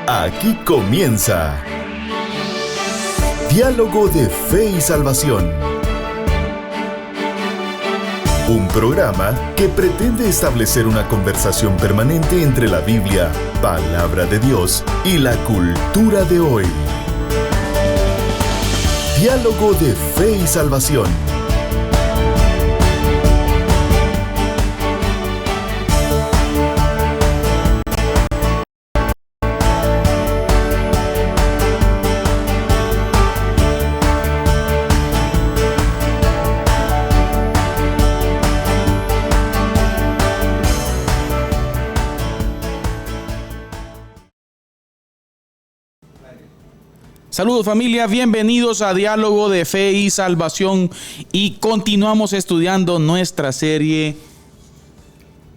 Aquí comienza Diálogo de Fe y Salvación. Un programa que pretende establecer una conversación permanente entre la Biblia, palabra de Dios, y la cultura de hoy. Diálogo de Fe y Salvación. Saludos familia, bienvenidos a Diálogo de Fe y Salvación y continuamos estudiando nuestra serie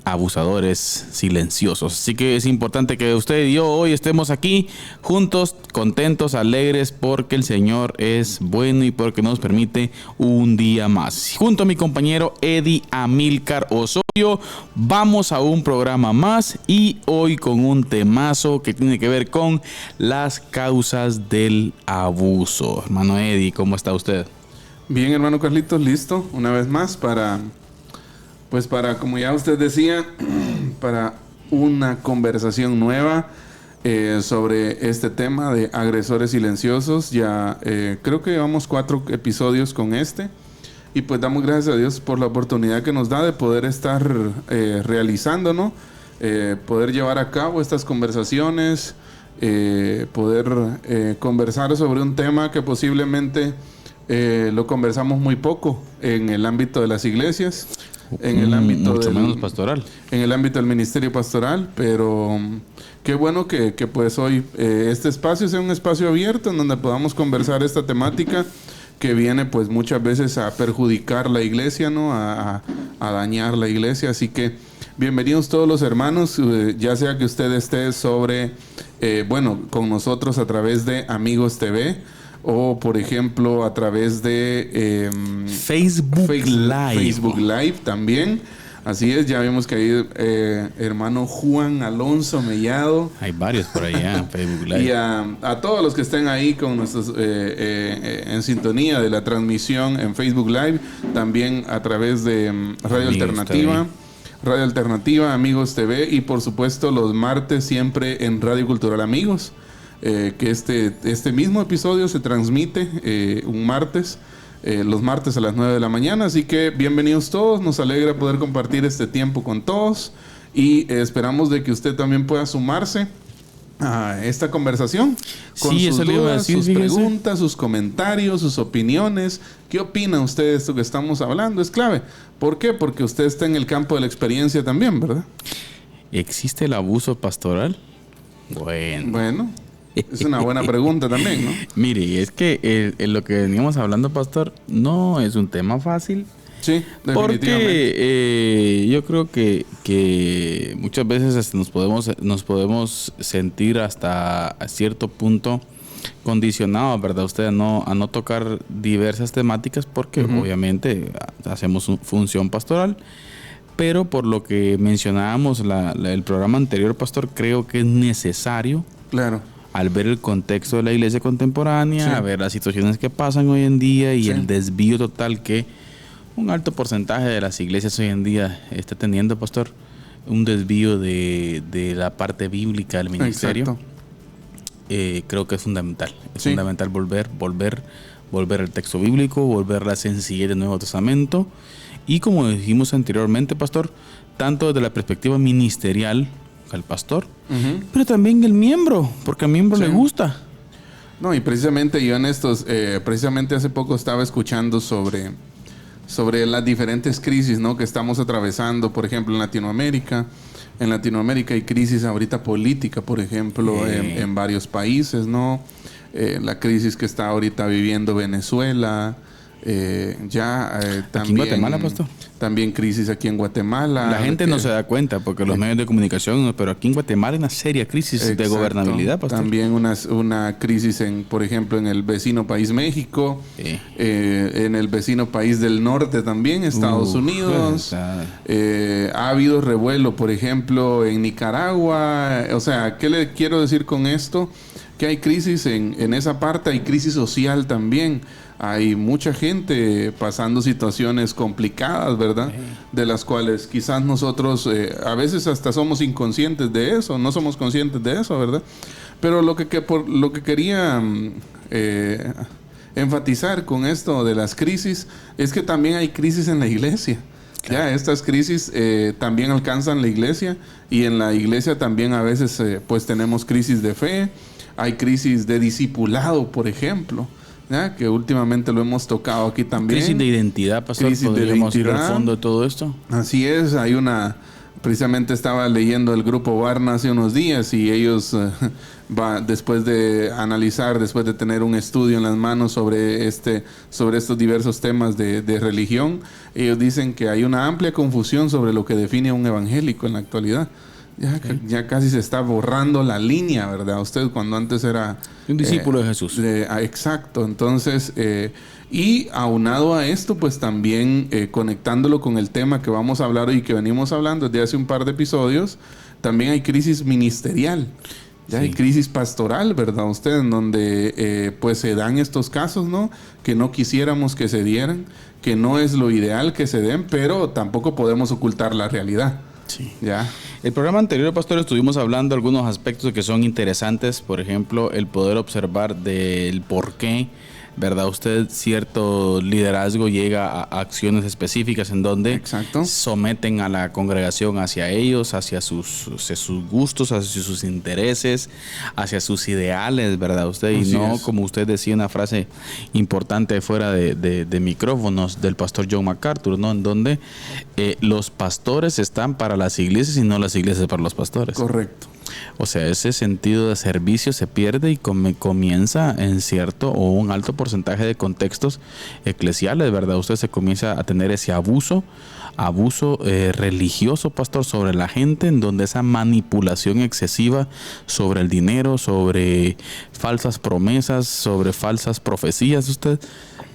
Abusadores Silenciosos. Así que es importante que usted y yo hoy estemos aquí juntos, contentos, alegres, porque el Señor es bueno y porque nos permite un día más. Junto a mi compañero Eddie Amílcar Osorio, vamos a un programa más y hoy con un temazo que tiene que ver con las causas del abuso. Hermano Eddie, ¿cómo está usted? Bien, hermano Carlitos, listo una vez más para, como ya usted decía, para una conversación nueva sobre este tema de agresores silenciosos. Ya creo que llevamos 4 episodios con este. Y pues damos gracias a Dios por la oportunidad que nos da de poder estar realizando, ¿no? Poder llevar a cabo estas conversaciones, poder conversar sobre un tema que posiblemente lo conversamos muy poco en el ámbito de las iglesias, en el ámbito mucho menos pastoral, en el ámbito del ministerio pastoral, pero qué bueno que pues hoy este espacio sea un espacio abierto en donde podamos conversar esta temática que viene pues muchas veces a perjudicar la iglesia, ¿no? A dañar la iglesia. Así que bienvenidos todos los hermanos, ya sea que usted esté con nosotros a través de Amigos TV o por ejemplo a través de Facebook Live también. Así es, ya vimos que hay hermano Juan Alonso Mellado. Hay varios por allá en Facebook Live. Y a todos los que estén ahí con nuestros, en sintonía de la transmisión en Facebook Live, también a través de Radio Alternativa, Amigos TV y por supuesto los martes siempre en Radio Cultural Amigos. Que este mismo episodio se transmite un martes. Los martes a las 9 de la mañana, así que bienvenidos todos, nos alegra poder compartir este tiempo con todos y esperamos de que usted también pueda sumarse a esta conversación con sus dudas, sus preguntas, sus comentarios, sus opiniones. ¿Qué opina usted de esto que estamos hablando? Es clave. ¿Por qué? Porque usted está en el campo de la experiencia también, ¿verdad? ¿Existe el abuso pastoral? Bueno. Es una buena pregunta también, ¿no? Mire, es que lo que veníamos hablando, pastor, no es un tema fácil. Sí, definitivamente. Porque yo creo que muchas veces nos podemos sentir hasta a cierto punto condicionados, ¿verdad? Usted a no tocar diversas temáticas porque obviamente hacemos función pastoral. Pero por lo que mencionábamos el programa anterior, pastor, creo que es necesario. Claro. Al ver el contexto de la iglesia contemporánea, a ver las situaciones que pasan hoy en día y el desvío total que un alto porcentaje de las iglesias hoy en día está teniendo, pastor, un desvío de la parte bíblica del ministerio. Creo que es fundamental. Es fundamental volver al texto bíblico, volver a la sencillez del Nuevo Testamento y, como dijimos anteriormente, pastor, tanto desde la perspectiva ministerial al pastor, pero también el miembro, porque al miembro le gusta. No, y precisamente yo en estos, precisamente hace poco estaba escuchando sobre las diferentes crisis, ¿no? Que estamos atravesando, por ejemplo, en Latinoamérica. En Latinoamérica hay crisis ahorita política, por ejemplo, en varios países, ¿no? La crisis que está ahorita viviendo Venezuela, también, aquí en Guatemala, pastor. También crisis aquí en Guatemala. La gente no se da cuenta porque los medios de comunicación, pero aquí en Guatemala hay una seria crisis de gobernabilidad, pastor. También una crisis, por ejemplo, en el vecino país México, en el vecino país del norte también, Estados Unidos. Ha habido revuelo, por ejemplo, en Nicaragua. O sea, ¿qué le quiero decir con esto? Que hay crisis en esa parte, hay crisis social también. Hay mucha gente pasando situaciones complicadas, ¿verdad? De las cuales quizás nosotros a veces hasta somos inconscientes de eso, no somos conscientes de eso, ¿verdad? Pero lo que quería enfatizar con esto de las crisis es que también hay crisis en la iglesia. Claro. Ya, estas crisis también alcanzan la iglesia, y en la iglesia también a veces pues tenemos crisis de fe, hay crisis de discipulado, por ejemplo. ¿Ya? Que últimamente lo hemos tocado aquí también. Crisis de identidad, pastor. ¿Podríamos ir al fondo de todo esto? Así es, precisamente estaba leyendo el grupo Barna hace unos días, y ellos después de analizar, después de tener un estudio en las manos sobre estos diversos temas de religión, ellos dicen que hay una amplia confusión sobre lo que define a un evangélico en la actualidad. Ya casi se está borrando la línea, ¿verdad? Usted cuando antes era un discípulo de Jesús. Exacto. Entonces, y aunado a esto, pues también conectándolo con el tema que vamos a hablar hoy, que venimos hablando desde hace un par de episodios, también hay crisis ministerial. Ya hay crisis pastoral, ¿verdad? Usted, en donde pues se dan estos casos, ¿no? Que no quisiéramos que se dieran, que no es lo ideal que se den, pero tampoco podemos ocultar la realidad. Sí. Ya. El programa anterior, pastor, estuvimos hablando de algunos aspectos que son interesantes. Por ejemplo, el poder observar del por qué, ¿verdad? Usted cierto liderazgo llega a acciones específicas en donde Exacto. someten a la congregación hacia ellos, hacia sus gustos, hacia sus intereses, hacia sus ideales, ¿verdad? Usted, y no, como usted decía, una frase importante fuera de micrófonos del pastor John MacArthur, ¿no? En donde los pastores están para las iglesias y no las iglesias para los pastores. Correcto. O sea, ese sentido de servicio se pierde y comienza en cierto o un alto porcentaje de contextos eclesiales, ¿verdad? Usted se comienza a tener ese abuso religioso, pastor, sobre la gente, en donde esa manipulación excesiva sobre el dinero, sobre falsas promesas, sobre falsas profecías,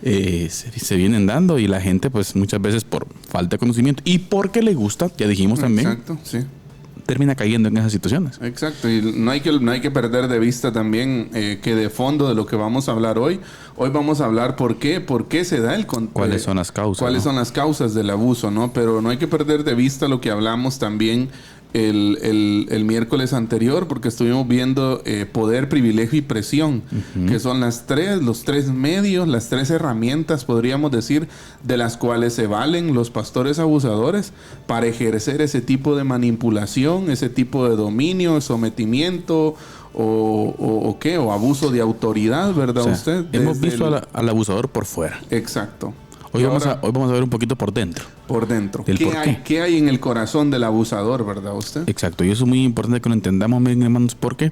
se vienen dando, y la gente pues muchas veces por falta de conocimiento y porque le gusta, ya dijimos también. Exacto, sí. Termina cayendo en esas situaciones. Exacto, y no hay que perder de vista también que de fondo de lo que vamos a hablar hoy vamos a hablar por qué se da cuáles son las causas. Cuáles son las causas del abuso, ¿no? Pero no hay que perder de vista lo que hablamos también el miércoles anterior, porque estuvimos viendo poder, privilegio y presión, que son los tres medios, las tres herramientas, podríamos decir, de las cuales se valen los pastores abusadores para ejercer ese tipo de manipulación, ese tipo de dominio, sometimiento o abuso de autoridad, ¿verdad? Usted hemos visto al abusador por fuera. Exacto. Hoy vamos a ver un poquito por dentro. Por dentro. ¿Qué hay en el corazón del abusador, verdad usted? Exacto. Y eso es muy importante que lo entendamos, mis hermanos, porque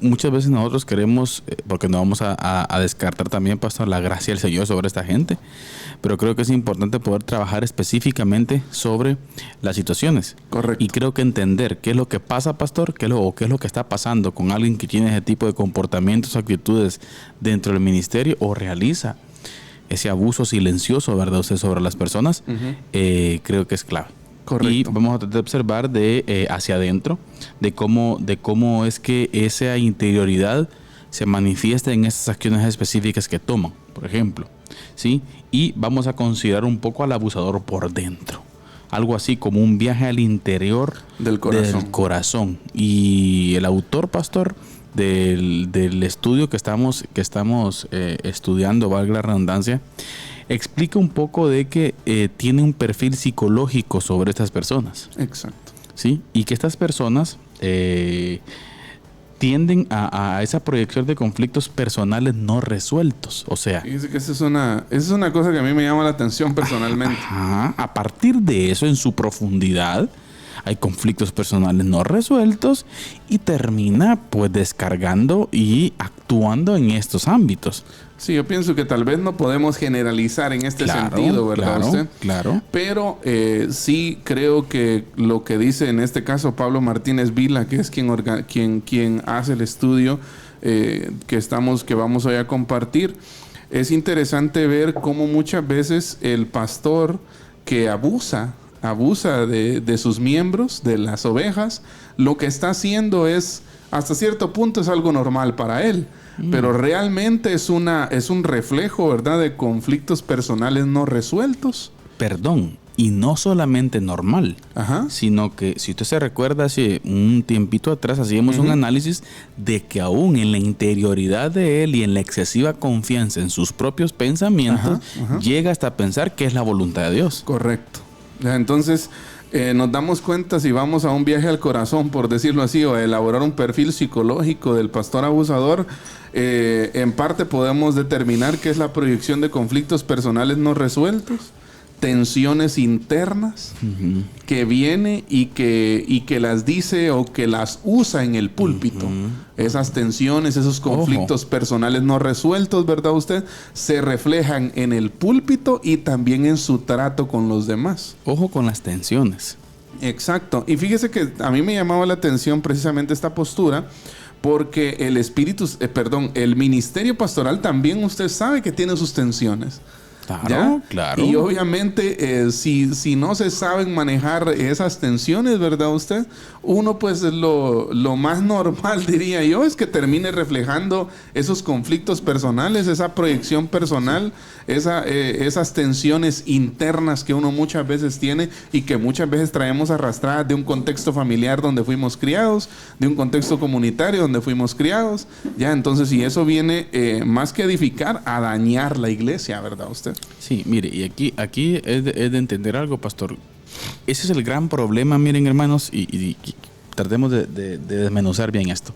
muchas veces nosotros queremos, porque no vamos a descartar también, pastor, la gracia del Señor sobre esta gente, pero creo que es importante poder trabajar específicamente sobre las situaciones. Correcto. Y creo que entender qué es lo que pasa, pastor, qué es lo que está pasando con alguien que tiene ese tipo de comportamientos, actitudes dentro del ministerio o realiza ese abuso silencioso, ¿verdad? Usted sobre las personas, creo que es clave. Correcto. Y vamos a tratar de observar hacia adentro, de cómo es que esa interioridad se manifiesta en estas acciones específicas que toman, por ejemplo, ¿sí? Y vamos a considerar un poco al abusador por dentro. Algo así como un viaje al interior del corazón. Y el autor, pastor, del estudio que estamos estudiando, valga la redundancia, explica un poco de que tiene un perfil psicológico sobre estas personas. Exacto. ¿Sí? Y que estas personas tienden a esa proyección de conflictos personales no resueltos. O sea, fíjese que esa es una cosa que a mí me llama la atención personalmente. A partir de eso, en su profundidad, hay conflictos personales no resueltos y termina pues descargando y actuando en estos ámbitos. Sí, yo pienso que tal vez no podemos generalizar en este sentido, ¿verdad usted? Claro. Pero sí creo que lo que dice en este caso Pablo Martínez Vila, que es quien hace el estudio que vamos hoy a compartir, es interesante ver cómo muchas veces el pastor que abusa de sus miembros, de las ovejas, lo que está haciendo es, hasta cierto punto es algo normal para él. Pero realmente es un reflejo, ¿verdad?, de conflictos personales no resueltos. Perdón, y no solamente normal, sino que, si usted se recuerda, hace un tiempito atrás hacíamos un análisis de que aún en la interioridad de él y en la excesiva confianza en sus propios pensamientos, llega hasta pensar que es la voluntad de Dios. Correcto. Entonces, nos damos cuenta, si vamos a un viaje al corazón, por decirlo así, o a elaborar un perfil psicológico del pastor abusador, en parte podemos determinar que es la proyección de conflictos personales no resueltos, tensiones internas que viene y que las dice o que las usa en el púlpito. Esas tensiones, esos conflictos personales no resueltos, ¿verdad usted? Se reflejan en el púlpito y también en su trato con los demás. Ojo con las tensiones. Exacto. Y fíjese que a mí me llamaba la atención precisamente esta postura, porque el ministerio pastoral también usted sabe que tiene sus tensiones. Claro. Y obviamente si no se saben manejar esas tensiones, ¿verdad usted? Uno pues lo más normal, diría yo, es que termine reflejando esos conflictos personales, esa proyección personal, esas tensiones internas que uno muchas veces tiene y que muchas veces traemos arrastradas de un contexto familiar donde fuimos criados, de un contexto comunitario donde fuimos criados. Entonces, y eso viene más que edificar, a dañar la iglesia, ¿verdad usted? Sí, mire, y aquí es de entender algo, pastor. Ese es el gran problema, miren, hermanos, y tratemos de desmenuzar bien esto.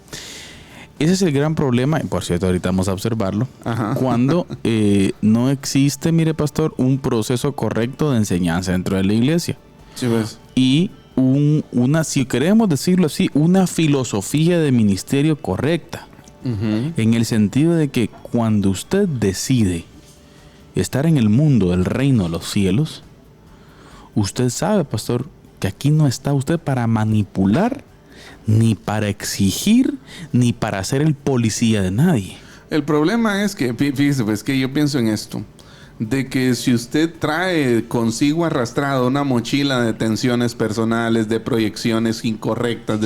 Ese es el gran problema, y por cierto, ahorita vamos a observarlo, cuando no existe, mire, pastor, un proceso correcto de enseñanza dentro de la iglesia. Sí, pues. Y si queremos decirlo así, una filosofía de ministerio correcta. En el sentido de que cuando usted decide estar en el mundo del reino de los cielos, usted sabe, pastor, que aquí no está usted para manipular, ni para exigir, ni para ser el policía de nadie. El problema es que, fíjese, pues que yo pienso en esto, de que si usted trae consigo arrastrado una mochila de tensiones personales, de proyecciones incorrectas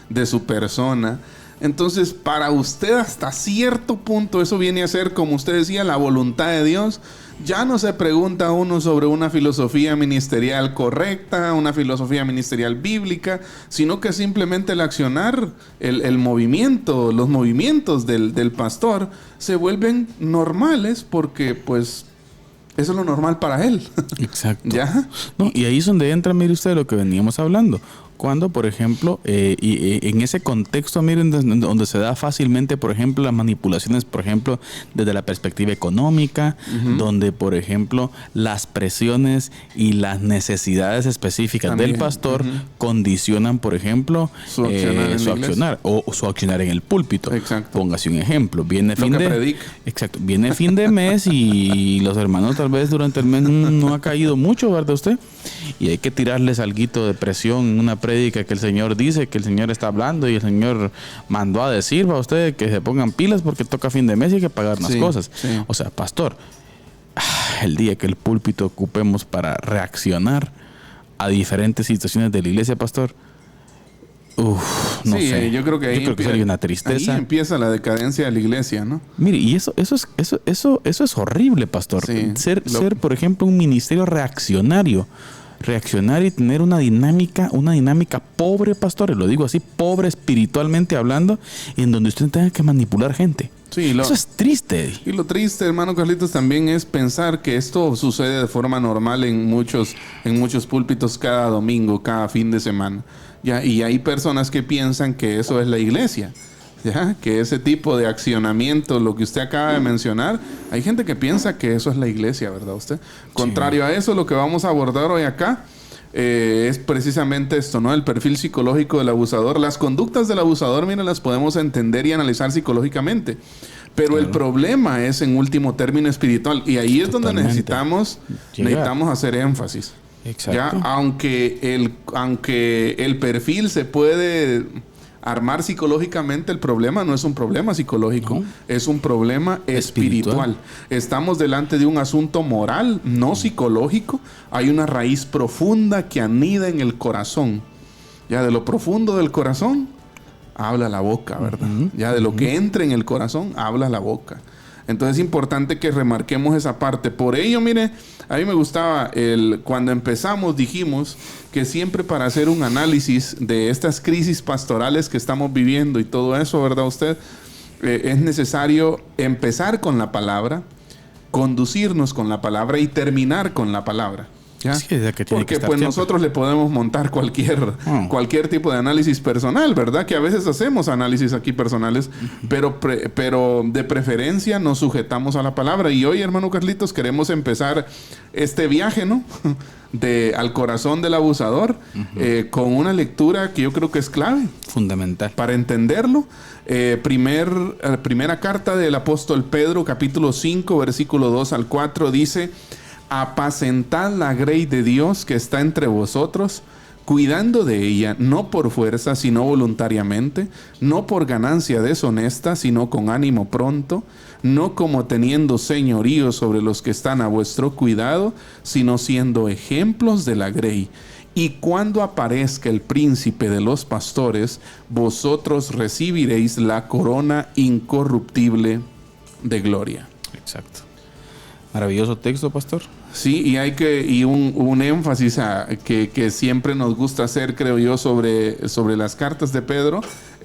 de su persona, entonces para usted hasta cierto punto eso viene a ser, como usted decía, la voluntad de Dios. Ya no se pregunta uno sobre una filosofía ministerial correcta, una filosofía ministerial bíblica, sino que simplemente el accionar, el movimiento, los movimientos del pastor se vuelven normales porque pues eso es lo normal para él. Exacto. ¿Ya? No, y ahí es donde entra, mire usted, lo que veníamos hablando. Cuando, por ejemplo, en ese contexto, miren, donde se da fácilmente, por ejemplo, las manipulaciones, por ejemplo, desde la perspectiva económica, donde, por ejemplo, las presiones y las necesidades específicas también del pastor condicionan, por ejemplo, su accionar en el púlpito. Exacto. Póngase un ejemplo. Viene fin de mes y los hermanos tal vez durante el mes no ha caído mucho, ¿verdad usted? Y hay que tirarles alguito de presión en una prédica que el Señor dice, que el Señor está hablando y el Señor mandó a decir a ustedes que se pongan pilas porque toca fin de mes y hay que pagar unas cosas. Sí. O sea, pastor, el día que el púlpito ocupemos para reaccionar a diferentes situaciones de la iglesia, pastor, no sé. Yo creo que ahí sería una tristeza. Ahí empieza la decadencia de la iglesia, ¿no? Mire, y eso es horrible, pastor. Sí, ser, por ejemplo, un ministerio reaccionar y tener una dinámica pobre, pastor, y lo digo así, pobre espiritualmente hablando, en donde usted tenga que manipular gente. Sí, eso es triste. Y lo triste, hermano Carlitos, también es pensar que esto sucede de forma normal en muchos púlpitos cada domingo, cada fin de semana. Y hay personas que piensan que eso es la iglesia. Que ese tipo de accionamiento, lo que usted acaba de mencionar, hay gente que piensa que eso es la iglesia, ¿verdad usted? Contrario a eso, lo que vamos a abordar hoy acá es precisamente esto, ¿no? El perfil psicológico del abusador. Las conductas del abusador, miren, las podemos entender y analizar psicológicamente. Pero el problema es en último término espiritual. Y ahí es donde necesitamos hacer énfasis. Exacto. ¿Ya? Aunque el perfil se puede armar psicológicamente, el problema no es un problema psicológico, es un problema espiritual. Estamos delante de un asunto moral, no psicológico. Hay una raíz profunda que anida en el corazón. Ya de lo profundo del corazón habla la boca, ¿verdad? Ya de lo que entra en el corazón habla la boca. Entonces es importante que remarquemos esa parte. Por ello, mire, a mí me gustaba cuando empezamos dijimos que siempre para hacer un análisis de estas crisis pastorales que estamos viviendo y todo eso, ¿verdad usted? Es necesario empezar con la palabra, conducirnos con la palabra y terminar con la palabra. ¿Ya? Sí, que porque pues nosotros le podemos montar cualquier tipo de análisis personal, ¿verdad? Que a veces hacemos análisis aquí personales, pero de preferencia nos sujetamos a la palabra. Y hoy, hermano Carlitos, queremos empezar este viaje, ¿no? Al corazón del abusador, con una lectura que yo creo que es clave. Fundamental. Para entenderlo. Primera carta del apóstol Pedro, capítulo 5, versículo 2 al 4, dice: apacentad la grey de Dios que está entre vosotros, cuidando de ella, no por fuerza, sino voluntariamente, no por ganancia deshonesta, sino con ánimo pronto, no como teniendo señorío sobre los que están a vuestro cuidado, sino siendo ejemplos de la grey. Y cuando aparezca el príncipe de los pastores, vosotros recibiréis la corona incorruptible de gloria. Exacto. Maravilloso texto, pastor. Sí, y un énfasis que siempre nos gusta hacer, creo yo, sobre las cartas de Pedro,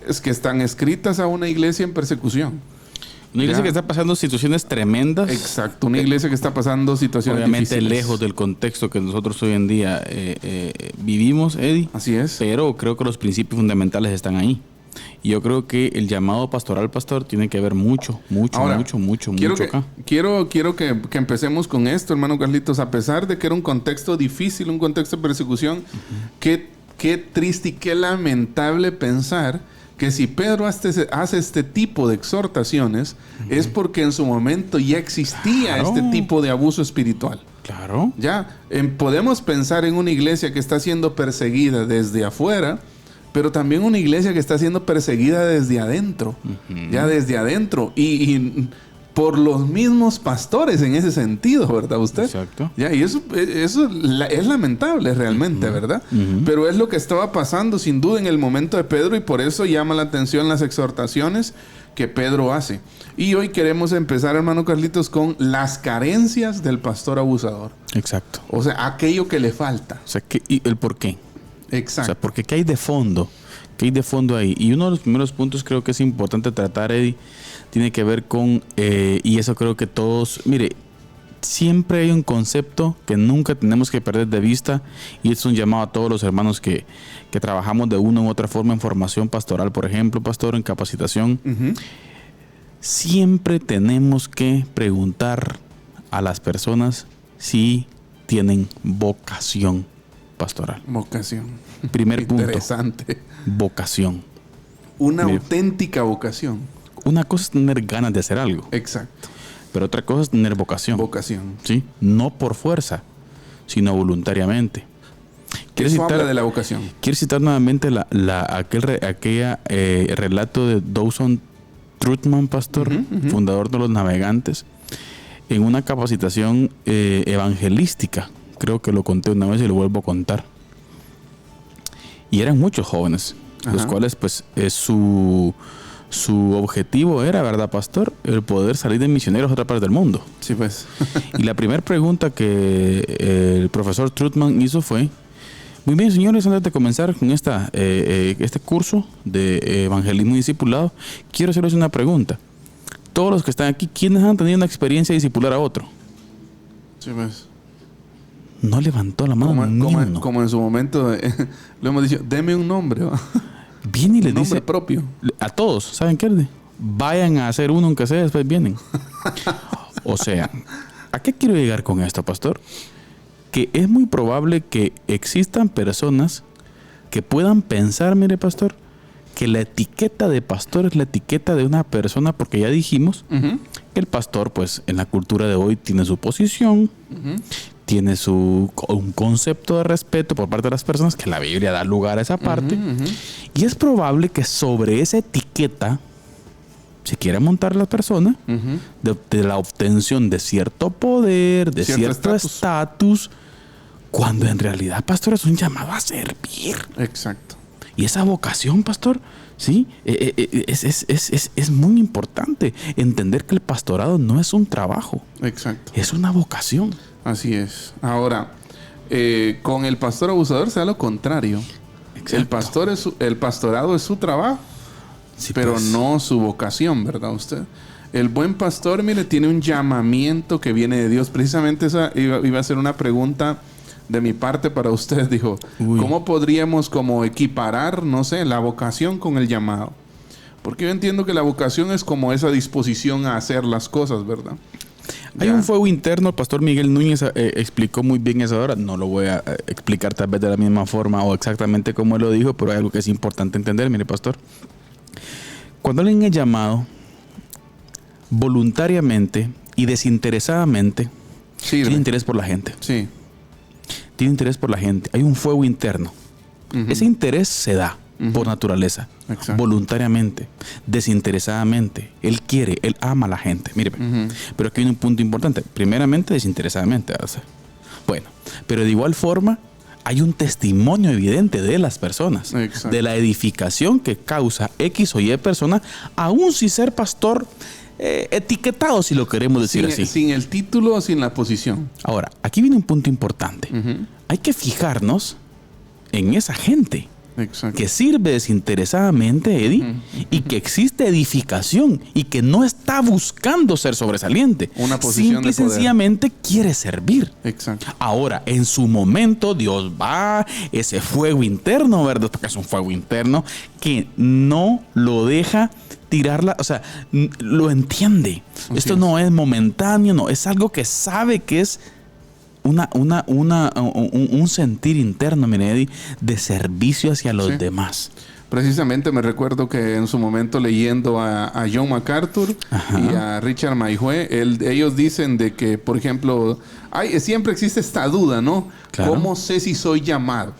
es que están escritas a una iglesia en persecución. Una iglesia que está pasando situaciones tremendas. Exacto, una iglesia que está pasando situaciones obviamente difíciles. Lejos del contexto que nosotros hoy en día vivimos, Eddie. Así es. Pero creo que los principios fundamentales están ahí. Y yo creo que el llamado pastoral, pastor, tiene que ver mucho acá. Quiero que empecemos con esto, hermano Carlitos. A pesar de que era un contexto difícil, un contexto de persecución, qué triste y qué lamentable pensar que si Pedro hace este tipo de exhortaciones, es porque en su momento ya existía este tipo de abuso espiritual. Claro. Ya, podemos pensar en una iglesia que está siendo perseguida desde afuera, pero también una iglesia que está siendo perseguida desde adentro. Ya desde adentro. Y por los mismos pastores en ese sentido, ¿verdad usted? Exacto. Ya, y eso es lamentable realmente, ¿verdad? Pero es lo que estaba pasando sin duda en el momento de Pedro, y por eso llama la atención las exhortaciones que Pedro hace. Y hoy queremos empezar, hermano Carlitos, con las carencias del pastor abusador. Exacto. O sea, aquello que le falta. O sea, y el por qué. Exacto. O sea, porque ¿qué hay de fondo? ¿Qué hay de fondo ahí? Y uno de los primeros puntos creo que es importante tratar, Eddie, tiene que ver con, y eso creo que todos, mire, siempre hay un concepto que nunca tenemos que perder de vista, y es un llamado a todos los hermanos que trabajamos de una u otra forma en formación pastoral, por ejemplo, pastor, en capacitación. Siempre tenemos que preguntar a las personas si tienen vocación pastoral. Vocación. Primer punto. Interesante. Vocación. Una auténtica vocación. Una cosa es tener ganas de hacer algo. Exacto. Pero otra cosa es tener vocación. Vocación. ¿Sí? No por fuerza, sino voluntariamente. Habla de la vocación. Quiero citar nuevamente aquella relato de Dawson Trotman, pastor, fundador de los Navegantes, en una capacitación evangelística. Creo que lo conté una vez y lo vuelvo a contar. Y eran muchos jóvenes, los cuales pues su objetivo era, ¿verdad, pastor? El poder salir de misioneros a otra parte del mundo. Sí, pues. Y la primera pregunta que el profesor Trotman hizo fue: muy bien, señores, antes de comenzar con este curso de evangelismo y discipulado, quiero hacerles una pregunta. Todos los que están aquí, ¿quiénes han tenido una experiencia de discipular a otro? Sí, pues. No levantó la mano. Como en su momento lo hemos dicho, deme un nombre. Viene y le dice propio a todos, ¿saben qué? Vayan a hacer uno aunque sea, después vienen. O sea, ¿a qué quiero llegar con esto, pastor? Que es muy probable que existan personas que puedan pensar, mire, pastor, que la etiqueta de pastor es la etiqueta de una persona, porque ya dijimos que el pastor, pues, en la cultura de hoy tiene su posición, tiene un concepto de respeto por parte de las personas, que la Biblia da lugar a esa parte, y es probable que sobre esa etiqueta se quiera montar la persona de la obtención de cierto poder, de cierto estatus, cuando en realidad, pastor, es un llamado a servir. Exacto. Y esa vocación, pastor, sí, es muy importante entender que el pastorado no es un trabajo. Exacto. Es una vocación. Así es. Ahora, con el pastor abusador se da lo contrario. Exacto. El pastorado es su trabajo, sí, pero pues, no su vocación, ¿verdad usted? El buen pastor, mire, tiene un llamamiento que viene de Dios. Precisamente esa iba a ser una pregunta de mi parte para usted. Dijo, ¿cómo podríamos como equiparar, no sé, la vocación con el llamado? Porque yo entiendo que la vocación es como esa disposición a hacer las cosas, ¿verdad? Hay un fuego interno. El pastor Miguel Núñez explicó muy bien eso ahora. No lo voy a explicar tal vez de la misma forma o exactamente como él lo dijo, pero hay algo que es importante entender. Mire, pastor, cuando alguien es llamado voluntariamente y desinteresadamente, sí, tiene interés por la gente. Sí. Tiene interés por la gente. Hay un fuego interno. Ese interés se da por naturaleza. Exacto. Voluntariamente, desinteresadamente. Él quiere, él ama a la gente. Mire, pero aquí hay un punto importante. Primeramente, desinteresadamente. Bueno, pero de igual forma, hay un testimonio evidente de las personas. Exacto. De la edificación que causa X o Y persona, aún sin ser pastor etiquetado, si lo queremos decir así. Sin el título o sin la posición. Ahora, aquí viene un punto importante. Hay que fijarnos en esa gente. Exacto. Que sirve desinteresadamente, Eddie, y que existe edificación y que no está buscando ser sobresaliente. Una posición simple y sencillamente quiere servir. Exacto. Ahora, en su momento, Dios va, ese fuego interno, ¿verdad? Porque es un fuego interno que no lo deja tirarla, o sea, lo entiende. Así Esto no es momentáneo, no, es algo que sabe que es un sentir interno, mire, Eddie, de servicio hacia los demás. Precisamente me recuerdo que en su momento leyendo a John MacArthur y a Richard Mayhue, ellos dicen de que, por ejemplo, siempre existe esta duda, ¿no? Claro. ¿Cómo sé si soy llamado?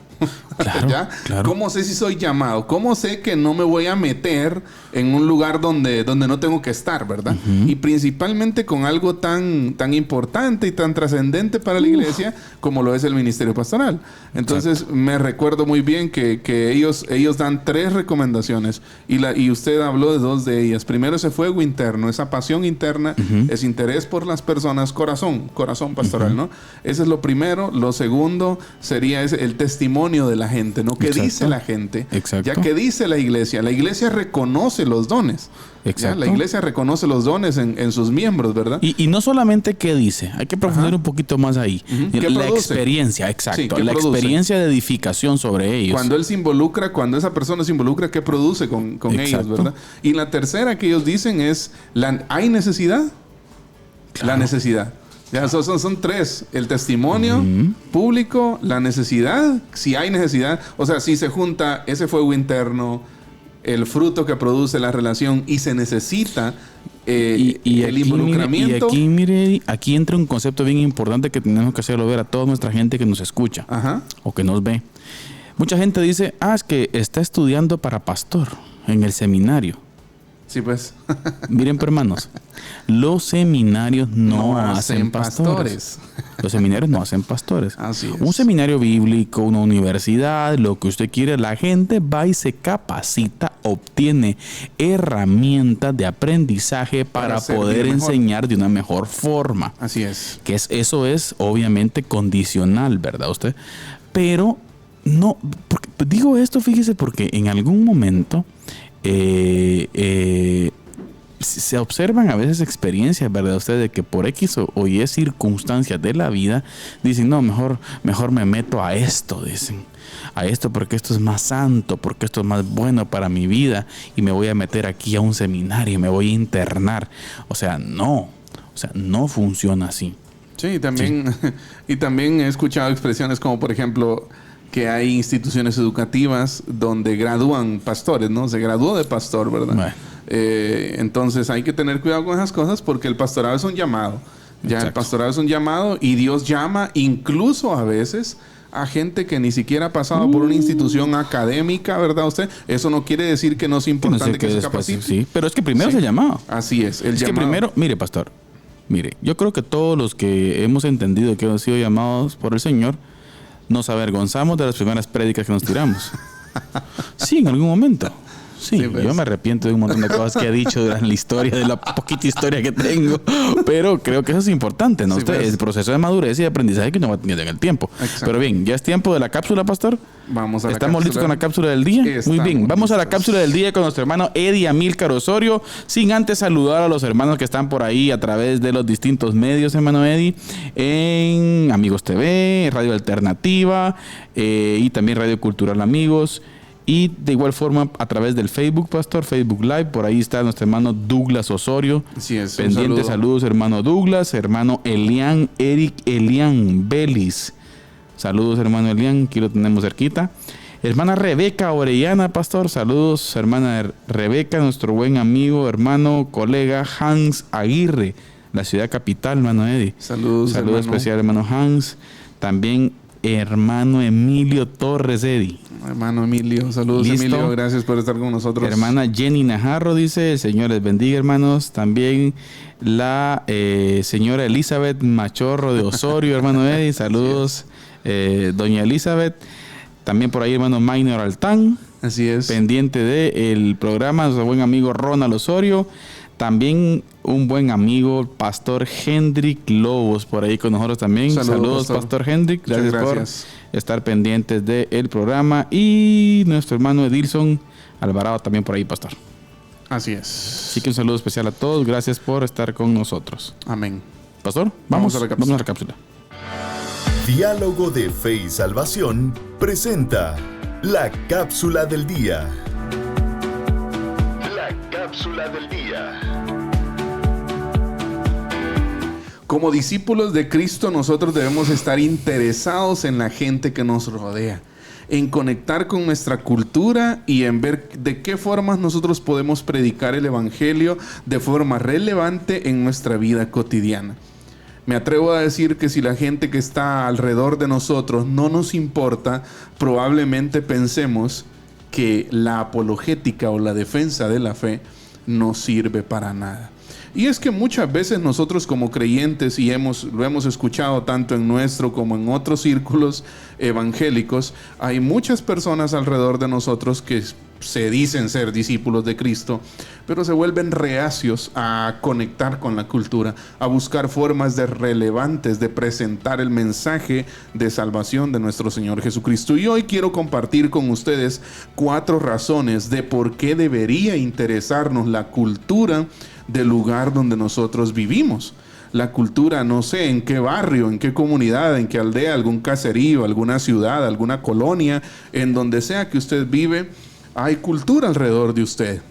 Claro, ¿Ya? Claro. ¿Cómo sé si soy llamado? ¿Cómo sé que no me voy a meter en un lugar donde no tengo que estar, verdad? Y principalmente con algo tan importante y tan trascendente para la iglesia como lo es el ministerio pastoral. Entonces, me recuerdo muy bien que ellos dan 3 recomendaciones y usted habló de 2 de ellas. Primero, ese fuego interno, esa pasión interna, ese interés por las personas, corazón pastoral, ¿no? Ese es lo primero. Lo segundo sería el testimonio de la gente, ¿no? ¿Qué dice la gente? Exacto. Ya que dice la iglesia. La iglesia reconoce los dones. Exacto. La iglesia reconoce los dones en sus miembros, ¿verdad? Y no solamente qué dice, hay que profundizar un poquito más ahí. La experiencia, exacto. Sí, la experiencia de edificación sobre ellos. Cuando esa persona se involucra, ¿qué produce con ellos, verdad? Y la tercera que ellos dicen es, ¿hay necesidad? Claro. La necesidad. Ya, son 3. El testimonio público, la necesidad, si hay necesidad. O sea, si se junta ese fuego interno, el fruto que produce la relación y se necesita el involucramiento. Y aquí entra un concepto bien importante que tenemos que hacerlo ver a toda nuestra gente que nos escucha o que nos ve. Mucha gente dice, es que está estudiando para pastor en el seminario. Sí, pues. Miren, hermanos, los seminarios no hacen pastores. Los seminarios no hacen pastores. Así es. Un seminario bíblico, una universidad, lo que usted quiere, la gente va y se capacita, obtiene herramientas de aprendizaje para poder enseñar de una mejor forma. Así es. Eso es obviamente condicional, ¿verdad usted? Pero no, digo esto, fíjese, porque en algún momento se observan a veces experiencias, ¿verdad? Ustedes de que por X o Y circunstancias de la vida dicen, no, mejor me meto a esto, dicen. A esto porque esto es más santo, porque esto es más bueno para mi vida y me voy a meter aquí a un seminario y me voy a internar. O sea, no funciona así. Sí, y también he escuchado expresiones como, por ejemplo, que hay instituciones educativas donde gradúan pastores, ¿no? Se graduó de pastor, ¿verdad? Bueno. Entonces hay que tener cuidado con esas cosas porque el pastorado es un llamado. Ya Exacto. el pastorado es un llamado y Dios llama incluso a veces a gente que ni siquiera ha pasado por una institución académica, ¿verdad usted? Eso no quiere decir que no es importante que se después, capacite. sí, pero es que primero se llamaba. Así es, el Es que llamado. primero, mire, pastor, mire, yo creo que todos los que hemos entendido que hemos sido llamados por el Señor, nos avergonzamos de las primeras prédicas que nos tiramos. Sí, en algún momento. Sí, Sí, pues. yo me arrepiento de un montón de cosas que he dicho durante la historia, de la poquita historia que tengo, pero creo que eso es importante, ¿no? Sí, Usted, pues. el proceso de madurez y de aprendizaje que uno va teniendo en el tiempo. Exacto. Pero bien, ¿ya es tiempo de la cápsula, pastor? Vamos a la ¿Estamos listos cápsula. con la cápsula del día? Muy Estamos bien, vamos a la listos. cápsula del día con nuestro hermano Eddie Amílcar Osorio, sin antes saludar a los hermanos que están por ahí a través de los distintos medios, hermano Eddie, en Amigos TV, Radio Alternativa y también Radio Cultural Amigos. Y de igual forma a través del Facebook, pastor, Facebook Live, por ahí está nuestro hermano Douglas Osorio. Así es, un Pendientes saludo. saludos, hermano Douglas, hermano Eric Elian Belis. Saludos, hermano Elian, aquí lo tenemos cerquita. Hermana Rebeca Orellana, pastor, saludos, hermana Rebeca, nuestro buen amigo, hermano, colega Hans Aguirre, la ciudad capital, hermano Eddie. Saludos, Saludo hermano. especial, hermano Hans. También hermano Emilio Torres, Eddie. Hermano Emilio, saludos. ¿Listo? Emilio, gracias por estar con nosotros. Hermana Jenny Najarro dice, el Señor les bendiga, hermanos. También la señora Elizabeth Machorro de Osorio, hermano Eddie. Saludos, doña Elizabeth. También por ahí, hermano Minor Altán, Así es. pendiente del programa, nuestro buen amigo Ronald Osorio. También un buen amigo, Pastor Hendrik Lobos, por ahí con nosotros también. Saludos, Pastor Hendrik. Muchas Gracias gracias. por estar pendientes del programa. Y nuestro hermano Edilson Alvarado también por ahí, Pastor. Así es. Así que un saludo especial a todos. Gracias por estar con nosotros. Amén. Pastor, vamos a la cápsula. Diálogo de Fe y Salvación presenta la cápsula del día. La cápsula del día. Como discípulos de Cristo, nosotros debemos estar interesados en la gente que nos rodea, en conectar con nuestra cultura y en ver de qué formas nosotros podemos predicar el Evangelio de forma relevante en nuestra vida cotidiana. Me atrevo a decir que si la gente que está alrededor de nosotros no nos importa, probablemente pensemos que la apologética o la defensa de la fe no sirve para nada. Y es que muchas veces nosotros como creyentes, y lo hemos escuchado tanto en nuestro como en otros círculos evangélicos, hay muchas personas alrededor de nosotros que se dicen ser discípulos de Cristo, pero se vuelven reacios a conectar con la cultura, a buscar formas relevantes de presentar el mensaje de salvación de nuestro Señor Jesucristo. Y hoy quiero compartir con ustedes 4 razones de por qué debería interesarnos la cultura del lugar donde nosotros vivimos. La cultura, no sé en qué barrio, en qué comunidad, en qué aldea, algún caserío, alguna ciudad, alguna colonia, en donde sea que usted vive, hay cultura alrededor de usted.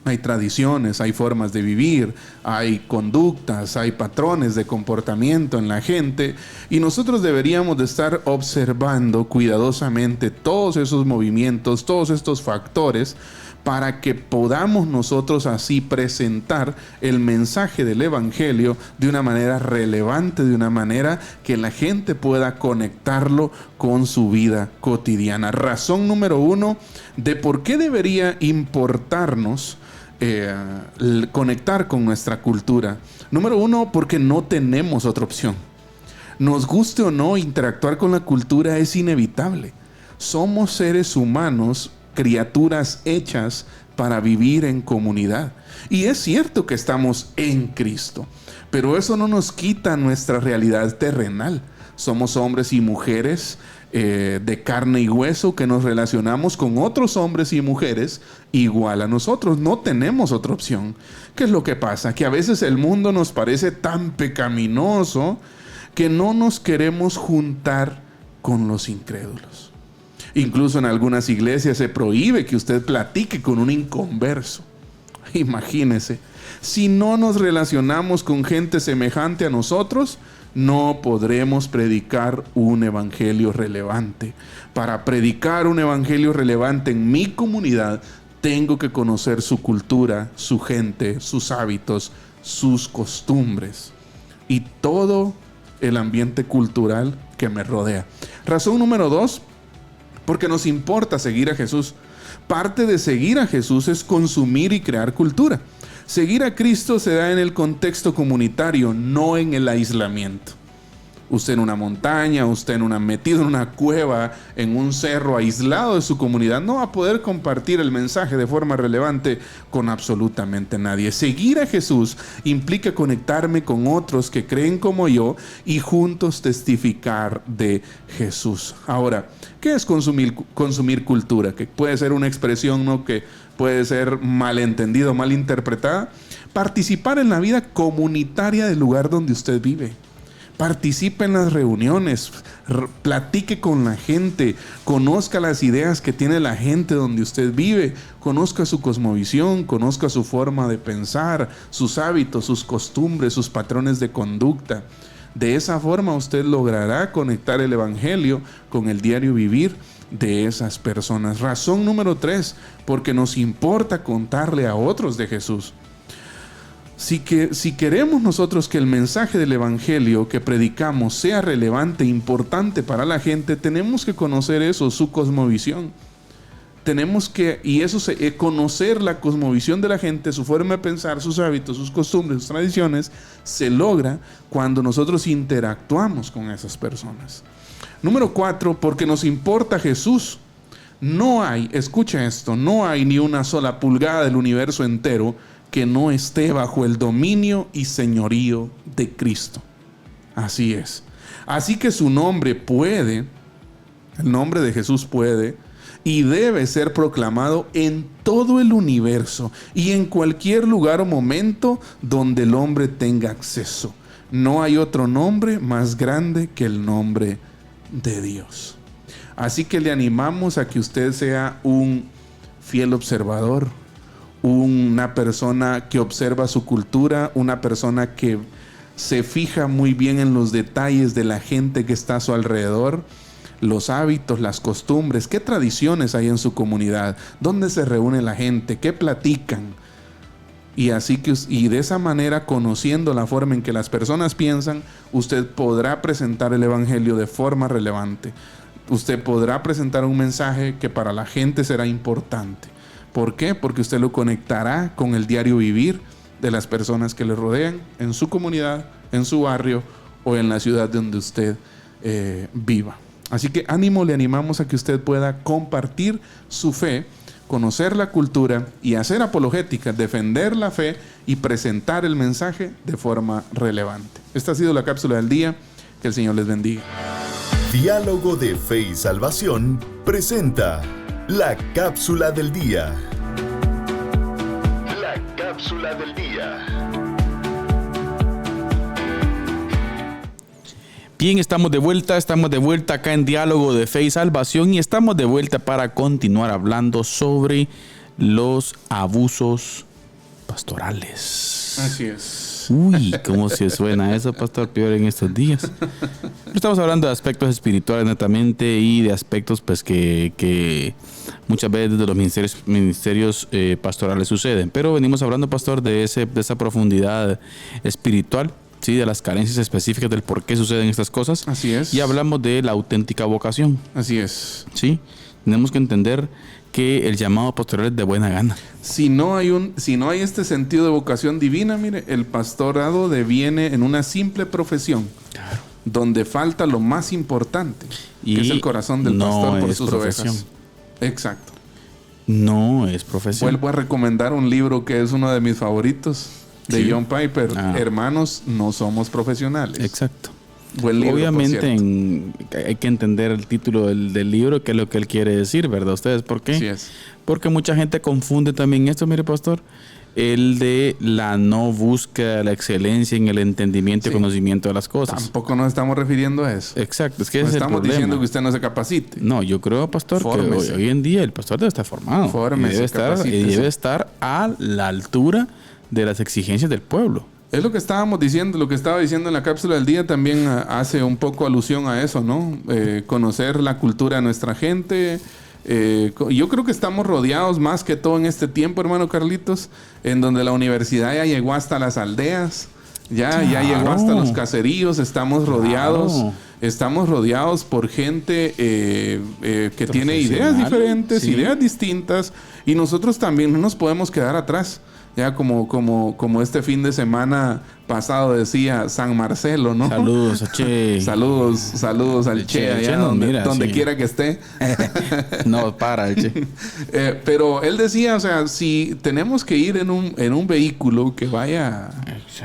Hay tradiciones, hay formas de vivir, hay conductas, hay patrones de comportamiento en la gente, y nosotros deberíamos de estar observando cuidadosamente todos esos movimientos, todos estos factores, para que podamos nosotros así presentar el mensaje del Evangelio de una manera relevante, de una manera que la gente pueda conectarlo con su vida cotidiana. Razón número 1 de por qué debería importarnos conectar con nuestra cultura. Número 1, porque no tenemos otra opción. Nos guste o no, interactuar con la cultura es inevitable. Somos seres humanos, criaturas hechas para vivir en comunidad. Y es cierto que estamos en Cristo, pero eso no nos quita nuestra realidad terrenal. Somos hombres y mujeres de carne y hueso que nos relacionamos con otros hombres y mujeres igual a nosotros. No tenemos otra opción. ¿Qué es lo que pasa? Que a veces el mundo nos parece tan pecaminoso que no nos queremos juntar con los incrédulos. Incluso en algunas iglesias se prohíbe que usted platique con un inconverso. Imagínese, si no nos relacionamos con gente semejante a nosotros, no podremos predicar un evangelio relevante. Para predicar un evangelio relevante en mi comunidad, tengo que conocer su cultura, su gente, sus hábitos, sus costumbres y todo el ambiente cultural que me rodea. Razón número 2, porque nos importa seguir a Jesús. Parte de seguir a Jesús es consumir y crear cultura. Seguir a Cristo se da en el contexto comunitario, no en el aislamiento. Usted en una montaña, usted metido en una cueva, en un cerro aislado de su comunidad, no va a poder compartir el mensaje de forma relevante con absolutamente nadie. Seguir a Jesús implica conectarme con otros que creen como yo y juntos testificar de Jesús. Ahora, ¿qué es consumir cultura? Que puede ser una expresión, ¿no?, que puede ser malentendida o malinterpretada. Participar en la vida comunitaria del lugar donde usted vive. Participe en las reuniones, platique con la gente, conozca las ideas que tiene la gente donde usted vive, conozca su cosmovisión, conozca su forma de pensar, sus hábitos, sus costumbres, sus patrones de conducta. De esa forma usted logrará conectar el evangelio con el diario vivir de esas personas. Razón número 3, porque nos importa contarle a otros de Jesús. Si queremos nosotros que el mensaje del evangelio que predicamos sea relevante e importante para la gente, tenemos que conocer eso, su cosmovisión. Conocer la cosmovisión de la gente, su forma de pensar, sus hábitos, sus costumbres, sus tradiciones, se logra cuando nosotros interactuamos con esas personas. Número 4, porque nos importa Jesús. No hay, escucha esto, no hay ni una sola pulgada del universo entero que no esté bajo el dominio y señorío de Cristo. Así es. Así que su nombre el nombre de Jesús puede y debe ser proclamado en todo el universo y en cualquier lugar o momento donde el hombre tenga acceso. No hay otro nombre más grande que el nombre de Dios. Así que le animamos a que usted sea un fiel observador, una persona que observa su cultura, una persona que se fija muy bien en los detalles de la gente que está a su alrededor, los hábitos, las costumbres, qué tradiciones hay en su comunidad, dónde se reúne la gente, qué platican. Y de esa manera, conociendo la forma en que las personas piensan, usted podrá presentar el evangelio de forma relevante. Usted podrá presentar un mensaje que para la gente será importante. ¿Por qué? Porque usted lo conectará con el diario vivir de las personas que le rodean en su comunidad, en su barrio o en la ciudad donde usted viva. Así que le animamos a que usted pueda compartir su fe, conocer la cultura y hacer apologética, defender la fe y presentar el mensaje de forma relevante. Esta ha sido la cápsula del día. Que el Señor les bendiga. Diálogo de Fe y Salvación presenta la cápsula del día. La cápsula del día. Bien, estamos de vuelta acá en Diálogo de Fe y Salvación y estamos de vuelta para continuar hablando sobre los abusos pastorales. Así es. Uy, ¿cómo se suena eso, pastor? Peor en estos días. Estamos hablando de aspectos espirituales netamente y de aspectos pues que muchas veces desde los ministerios pastorales suceden. Pero venimos hablando, pastor, de esa profundidad espiritual, ¿sí? De las carencias específicas del por qué suceden estas cosas. Así es. Y hablamos de la auténtica vocación. Así es. ¿Sí? Tenemos que entender que el llamado pastoral es de buena gana. Si no hay este sentido de vocación divina, mire, el pastorado deviene en una simple profesión. Claro. Donde falta lo más importante, que es el corazón del pastor por sus ovejas. Exacto. No es profesión. Vuelvo a recomendar un libro que es uno de mis favoritos, de John Piper. Hermanos, no somos profesionales. Exacto. Buen libro, obviamente hay que entender el título del libro, qué es lo que él quiere decir, ¿verdad? ¿Ustedes por qué? Así es. Porque mucha gente confunde también esto, mire, pastor, el de la no búsqueda de la excelencia en el entendimiento y conocimiento de las cosas. Tampoco nos estamos refiriendo a eso. Exacto, es que no ese estamos es el problema. diciendo que usted no se capacite. No, yo creo, pastor, que hoy en día el pastor debe estar formado. Fórmese, debe estar a la altura de las exigencias del pueblo. Es lo que estábamos diciendo, lo que estaba diciendo en la cápsula del día también hace un poco alusión a eso, ¿no? Conocer la cultura de nuestra gente. Yo creo que estamos rodeados más que todo en este tiempo, hermano Carlitos, en donde la universidad ya llegó hasta las aldeas, ya llegó hasta los caseríos, estamos rodeados por gente que tiene ideas diferentes, ideas distintas, y nosotros también no nos podemos quedar atrás. Ya como este fin de semana pasado decía San Marcelo, ¿no? Saludos a Che. Saludos al Che allá donde quiera que esté. No, para el Che. Pero él decía, o sea, si tenemos que ir en un vehículo que vaya,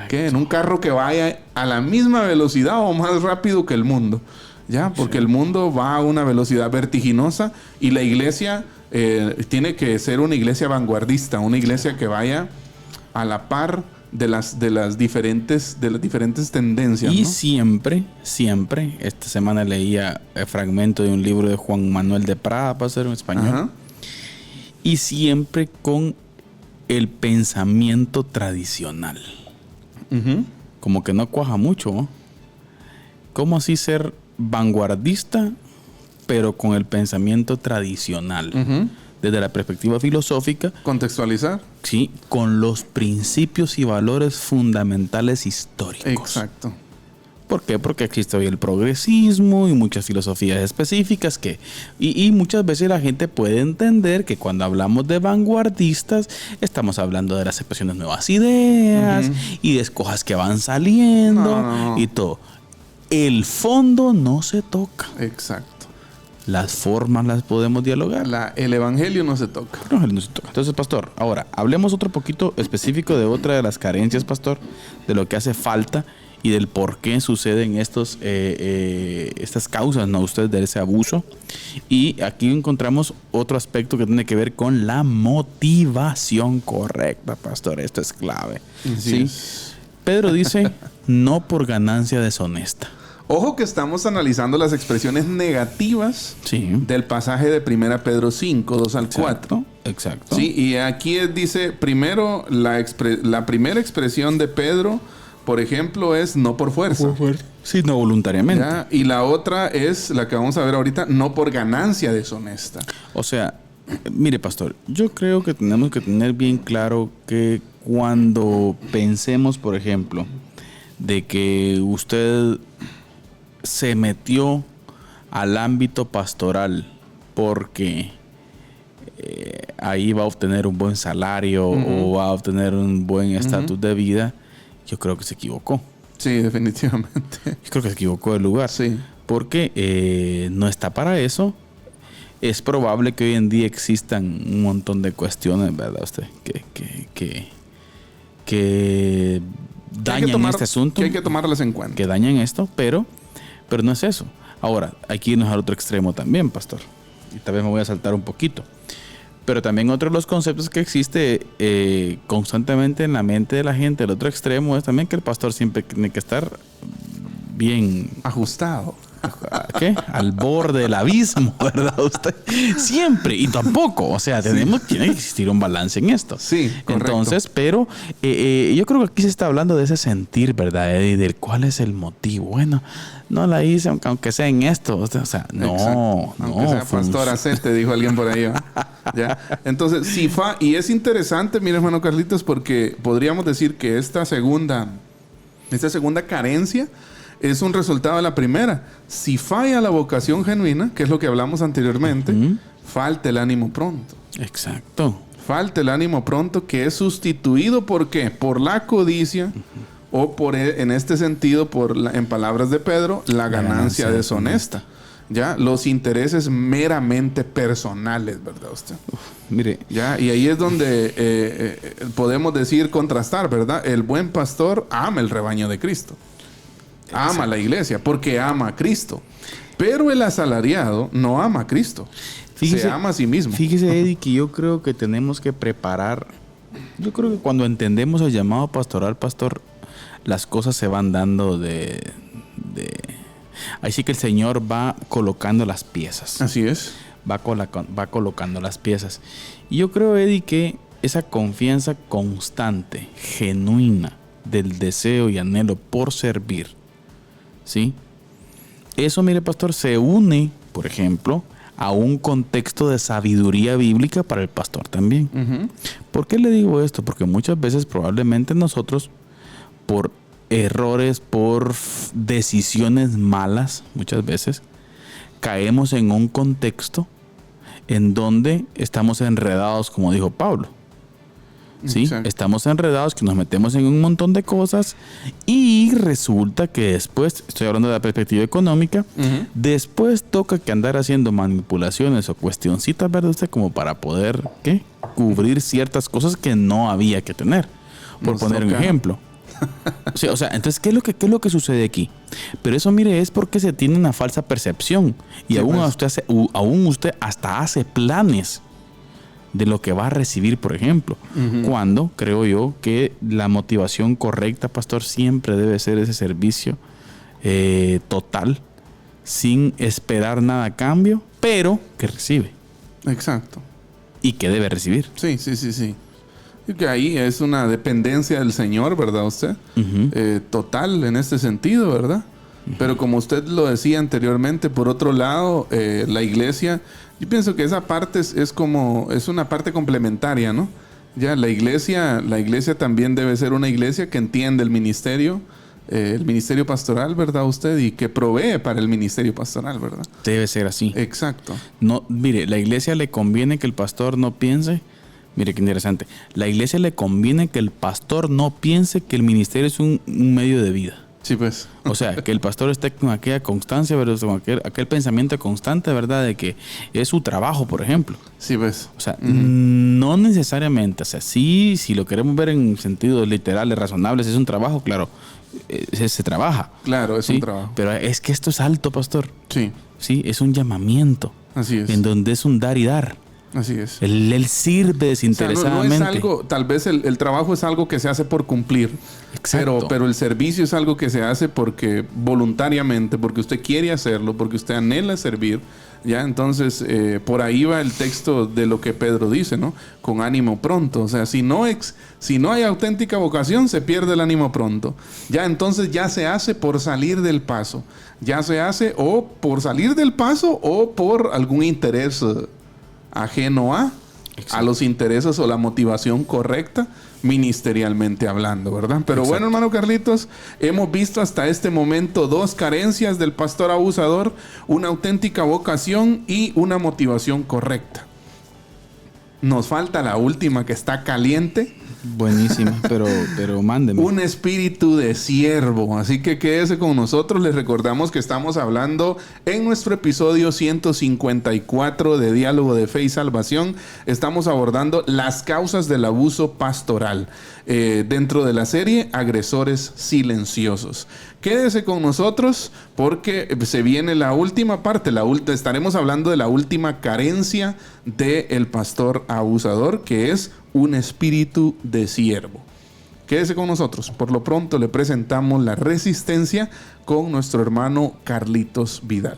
en un carro que vaya a la misma velocidad o más rápido que el mundo, ya, porque el mundo va a una velocidad vertiginosa y la iglesia tiene que ser una iglesia vanguardista, una iglesia que vaya a la par de las diferentes tendencias, y ¿no? siempre, esta semana leía el fragmento de un libro de Juan Manuel de Prada, para ser en español. Ajá. Y siempre con el pensamiento tradicional. Uh-huh. Como que no cuaja mucho, ¿no? ¿Cómo así ser vanguardista, pero con el pensamiento tradicional? Uh-huh. Desde la perspectiva filosófica. Contextualizar. Sí, con los principios y valores fundamentales históricos. Exacto. ¿Por qué? Porque existe hoy el progresismo y muchas filosofías específicas y muchas veces la gente puede entender que cuando hablamos de vanguardistas estamos hablando de las expresiones de nuevas ideas, uh-huh, y de cosas que van saliendo y todo. El fondo no se toca. Exacto. Las formas las podemos dialogar. El evangelio no se toca. El evangelio no se toca. Entonces, pastor, ahora hablemos otro poquito específico de otra de las carencias, pastor, de lo que hace falta y del por qué suceden estas causas, ¿no? Ustedes de ese abuso. Y aquí encontramos otro aspecto que tiene que ver con la motivación correcta, pastor. Esto es clave. ¿Sí? Pedro dice, no por ganancia deshonesta. Ojo que estamos analizando las expresiones negativas del pasaje de 1 Pedro 5, 2 al 4. Exacto. Sí, y aquí dice, primero, la primera expresión de Pedro, por ejemplo, es no por fuerza. Sí, no voluntariamente. ¿Ya? Y la otra es, la que vamos a ver ahorita, no por ganancia deshonesta. O sea, mire, pastor, yo creo que tenemos que tener bien claro que cuando pensemos, por ejemplo, de que usted se metió al ámbito pastoral porque ahí va a obtener un buen salario, uh-huh, o va a obtener un buen estatus, uh-huh, de vida, yo creo que se equivocó. Sí, definitivamente. Yo creo que se equivocó de lugar. Sí. Porque no está para eso. Es probable que hoy en día existan un montón de cuestiones, ¿verdad usted? Que dañan este asunto. Que hay que tomarlas en cuenta. Que dañan esto, pero no es eso. Ahora, hay que irnos al otro extremo también, pastor. Y tal vez me voy a saltar un poquito. Pero también otro de los conceptos que existe constantemente en la mente de la gente, el otro extremo, es también que el pastor siempre tiene que estar bien ajustado. ¿Qué? Al borde del abismo, ¿verdad? Usted siempre, y tampoco, o sea, tiene que existir un balance en esto. Sí, correcto. Entonces, pero yo creo que aquí se está hablando de ese sentir, ¿verdad? Y del cuál es el motivo. Bueno, no la hice aunque sea en esto, o sea, no, aunque sea pastor acete, dijo alguien por ahí. ¿Ya? Entonces, y es interesante, mire, hermano Carlitos, porque podríamos decir que esta segunda carencia es un resultado de la primera. Si falla la vocación genuina, que es lo que hablamos anteriormente, uh-huh, falta el ánimo pronto. Exacto. Falta el ánimo pronto, que es sustituido ¿por qué? Por la codicia, uh-huh, o por, en este sentido, en palabras de Pedro, la ganancia deshonesta. Ya, los intereses meramente personales, ¿verdad usted? Mire. Ya, y ahí es donde podemos decir, contrastar, ¿verdad? El buen pastor ama el rebaño de Cristo. Ama a la iglesia porque ama a Cristo. Pero el asalariado no ama a Cristo. Se ama a sí mismo. Fíjese, Eddie, que yo creo que tenemos que preparar. Yo creo que cuando entendemos el llamado pastoral, pastor, las cosas se van dando ahí sí que el Señor va colocando las piezas. Así es. Va colocando las piezas. Y yo creo, Eddie, que esa confianza constante, genuina, del deseo y anhelo por servir, ¿sí? Eso, mire, pastor, se une, por ejemplo, a un contexto de sabiduría bíblica para el pastor también. Ujú. ¿Por qué le digo esto? Porque muchas veces probablemente nosotros, por errores, por decisiones malas, muchas veces, caemos en un contexto en donde estamos enredados, como dijo Pablo. ¿Sí? Exacto. Estamos enredados, que nos metemos en un montón de cosas y resulta que después, estoy hablando de la perspectiva económica, Ujú. después toca que andar haciendo manipulaciones o cuestioncitas, ¿verdad usted? Como para poder, ¿qué? Cubrir ciertas cosas que no había que tener. Por Nos poner un toca. ejemplo. Sí, o sea, entonces, ¿qué es lo que sucede aquí? Pero eso, mire, es porque se tiene una falsa percepción. Y Sí, aún, pues. aún usted hasta hace planes de lo que va a recibir, por ejemplo. Ujú. Cuando creo yo que la motivación correcta, pastor, siempre debe ser ese servicio total, sin esperar nada a cambio, pero que recibe Exacto. y que debe recibir. Sí, sí, sí, sí. Y que ahí es una dependencia del Señor, ¿verdad usted? Ujú. Total en este sentido, ¿verdad? Pero como usted lo decía anteriormente, por otro lado, la iglesia, yo pienso que esa parte es una parte complementaria, ¿no? Ya la iglesia también debe ser una iglesia que entiende el ministerio pastoral, ¿verdad usted? Y que provee para el ministerio pastoral, ¿verdad? Debe ser así. Exacto. No, mire, la iglesia le conviene que el pastor no piense. Mire qué interesante. La iglesia le conviene que el pastor no piense que el ministerio es un medio de vida. Sí, pues. O sea, que el pastor esté con aquella constancia, ¿verdad? Con aquel pensamiento constante, ¿verdad? De que es su trabajo, por ejemplo. Sí, pues. O sea, no necesariamente. O sea, sí, si lo queremos ver en sentidos literales, razonables, es un trabajo, claro. Se trabaja. Claro, es ¿sí? un trabajo. Pero es que esto es alto, pastor. Sí, Sí, es un llamamiento. así es. En donde es un dar y dar. Así es. Él sirve O sea, desinteresadamente. no es algo, tal vez el trabajo es algo que se hace por cumplir. Exacto. Pero el servicio es algo que se hace porque voluntariamente, porque usted quiere hacerlo, porque usted anhela servir. Ya, entonces por ahí va el texto de lo que Pedro dice, ¿no? Con ánimo pronto. O sea, si no hay auténtica vocación, se pierde el ánimo pronto. Ya, entonces ya se hace por salir del paso. Ya se hace o por salir del paso o por algún interés ajeno a los intereses o la motivación correcta ministerialmente hablando, ¿verdad? Pero Exacto. bueno, hermano Carlitos, hemos visto hasta este momento 2 carencias del pastor abusador: una auténtica vocación y una motivación correcta. Nos falta la última, que está caliente: Buenísima, pero mándeme. un espíritu de siervo. Así que quédese con nosotros. Les recordamos que estamos hablando en nuestro episodio 154 de Diálogo de Fe y Salvación. Estamos abordando las causas del abuso pastoral dentro de la serie Agresores Silenciosos. Quédese con nosotros porque se viene la última parte. Estaremos hablando de la última carencia del pastor abusador, que es un espíritu de siervo. Quédese con nosotros. Por lo pronto le presentamos La Resistencia con nuestro hermano Carlitos Vidal.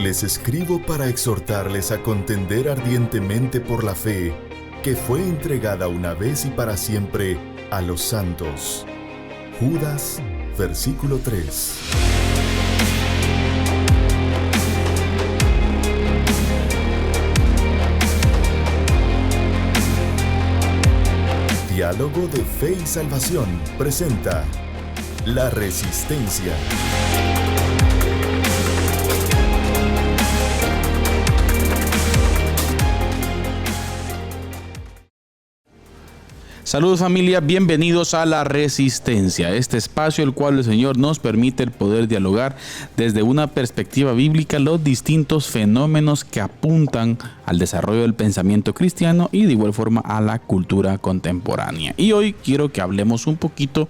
Les escribo para exhortarles a contender ardientemente por la fe que fue entregada una vez y para siempre a los santos. Judas, versículo 3. Diálogo de Fe y Salvación presenta La Resistencia. Saludos familia, bienvenidos a La Resistencia, este espacio el cual el Señor nos permite el poder dialogar desde una perspectiva bíblica los distintos fenómenos que apuntan al desarrollo del pensamiento cristiano y de igual forma a la cultura contemporánea. Y hoy quiero que hablemos un poquito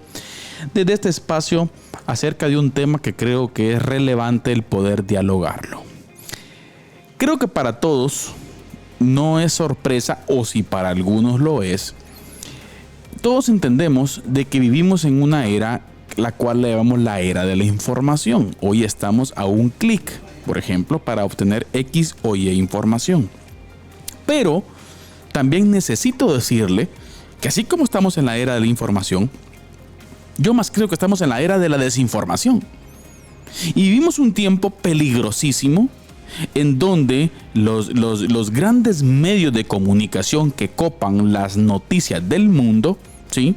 desde este espacio acerca de un tema que creo que es relevante el poder dialogarlo. Creo que para todos no es sorpresa, o si para algunos lo es, todos entendemos de que vivimos en una era la cual le llamamos la era de la información. Hoy estamos a un clic, por ejemplo, para obtener X o Y información. Pero también necesito decirle que así como estamos en la era de la información, yo más creo que estamos en la era de la desinformación. Y vivimos un tiempo peligrosísimo en donde los grandes medios de comunicación que copan las noticias del mundo, ¿sí?,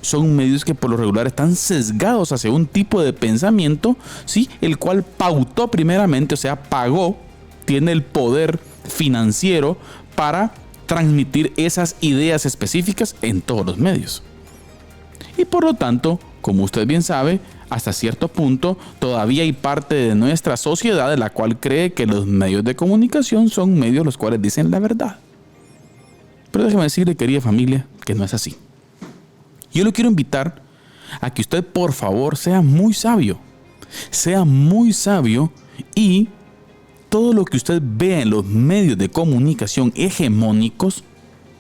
son medios que por lo regular están sesgados hacia un tipo de pensamiento, ¿sí?, el cual pautó primeramente, o sea, pagó, tiene el poder financiero para transmitir esas ideas específicas en todos los medios. Y por lo tanto, como usted bien sabe, hasta cierto punto todavía hay parte de nuestra sociedad de la cual cree que los medios de comunicación son medios los cuales dicen la verdad. Pero déjeme decirle, querida familia, que no es así. Yo lo quiero invitar a que usted, por favor, sea muy sabio y todo lo que usted vea en los medios de comunicación hegemónicos,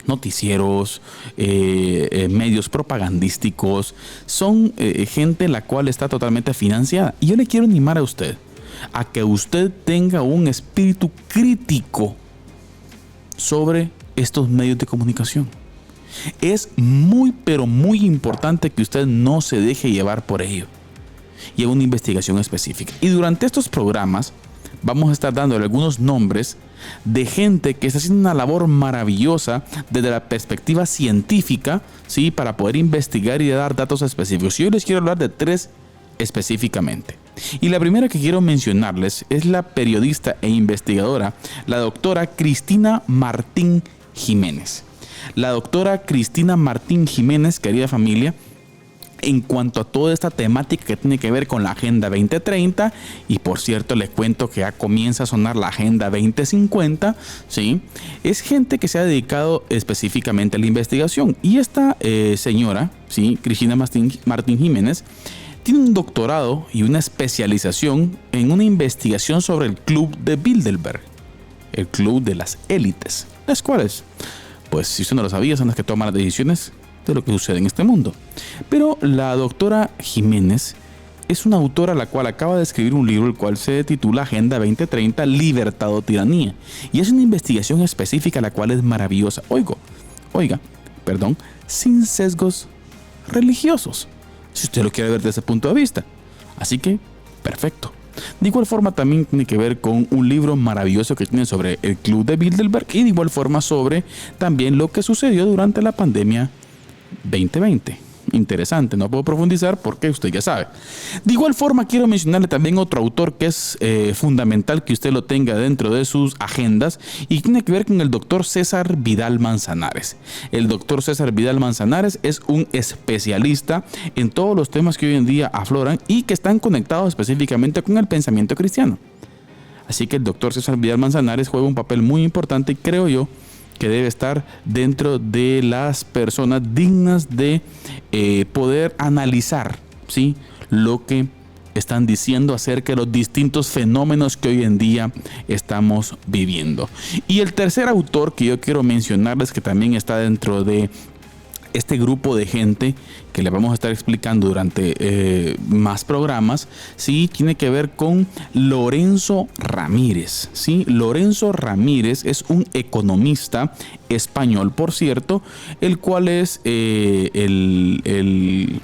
noticieros, medios propagandísticos, son gente la cual está totalmente financiada. Y yo le quiero animar a usted a que usted tenga un espíritu crítico sobre estos medios de comunicación. Es muy, pero muy importante que usted no se deje llevar por ello y haga una investigación específica. Y durante estos programas vamos a estar dando algunos nombres de gente que está haciendo una labor maravillosa desde la perspectiva científica, ¿sí?, para poder investigar y dar datos específicos. Yo les quiero hablar de 3 específicamente. Y la primera que quiero mencionarles es la periodista e investigadora, la doctora Cristina Martín Jiménez. La doctora Cristina Martín Jiménez, querida familia, en cuanto a toda esta temática que tiene que ver con la Agenda 2030, y por cierto les cuento que ya comienza a sonar la Agenda 2050, ¿sí?, es gente que se ha dedicado específicamente a la investigación. Y esta señora, ¿sí?, Cristina Martín Jiménez, tiene un doctorado y una especialización en una investigación sobre el Club de Bilderberg, el club de las élites, las cuales, pues si usted no lo sabía, son las que toman las decisiones de lo que sucede en este mundo. Pero la doctora Jiménez es una autora la cual acaba de escribir un libro el cual se titula Agenda 2030, Libertad o Tiranía. Y es una investigación específica la cual es maravillosa. Oiga, sin sesgos religiosos, si usted lo quiere ver desde ese punto de vista. Así que, perfecto. De igual forma también tiene que ver con un libro maravilloso que tiene sobre el Club de Bilderberg y de igual forma sobre también lo que sucedió durante la pandemia 2020. Interesante, no puedo profundizar porque usted ya sabe. De igual forma quiero mencionarle también otro autor que es fundamental que usted lo tenga dentro de sus agendas y tiene que ver con el doctor César Vidal Manzanares. El doctor César Vidal Manzanares es un especialista en todos los temas que hoy en día afloran y que están conectados específicamente con el pensamiento cristiano. Así que el doctor César Vidal Manzanares juega un papel muy importante y creo yo que debe estar dentro de las personas dignas de poder analizar, ¿sí?, lo que están diciendo acerca de los distintos fenómenos que hoy en día estamos viviendo. Y el tercer autor que yo quiero mencionarles, que también está dentro de este grupo de gente que le vamos a estar explicando durante más programas, sí, tiene que ver con Lorenzo Ramírez, ¿sí? Lorenzo Ramírez es un economista español, por cierto, el cual es el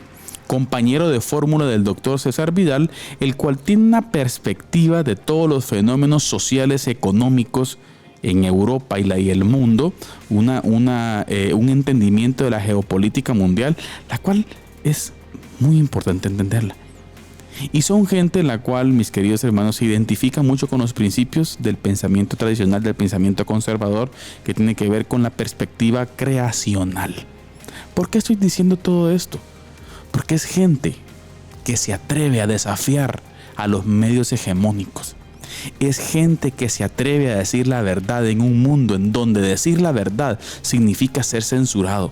compañero de fórmula del doctor César Vidal, el cual tiene una perspectiva de todos los fenómenos sociales, económicos en Europa y el mundo, un entendimiento de la geopolítica mundial, la cual es muy importante entenderla. Y son gente la cual, mis queridos hermanos, se identifica mucho con los principios del pensamiento tradicional, del pensamiento conservador, que tiene que ver con la perspectiva creacional. ¿Por qué estoy diciendo todo esto? Porque es gente que se atreve a desafiar a los medios hegemónicos. Es gente que se atreve a decir la verdad en un mundo en donde decir la verdad significa ser censurado,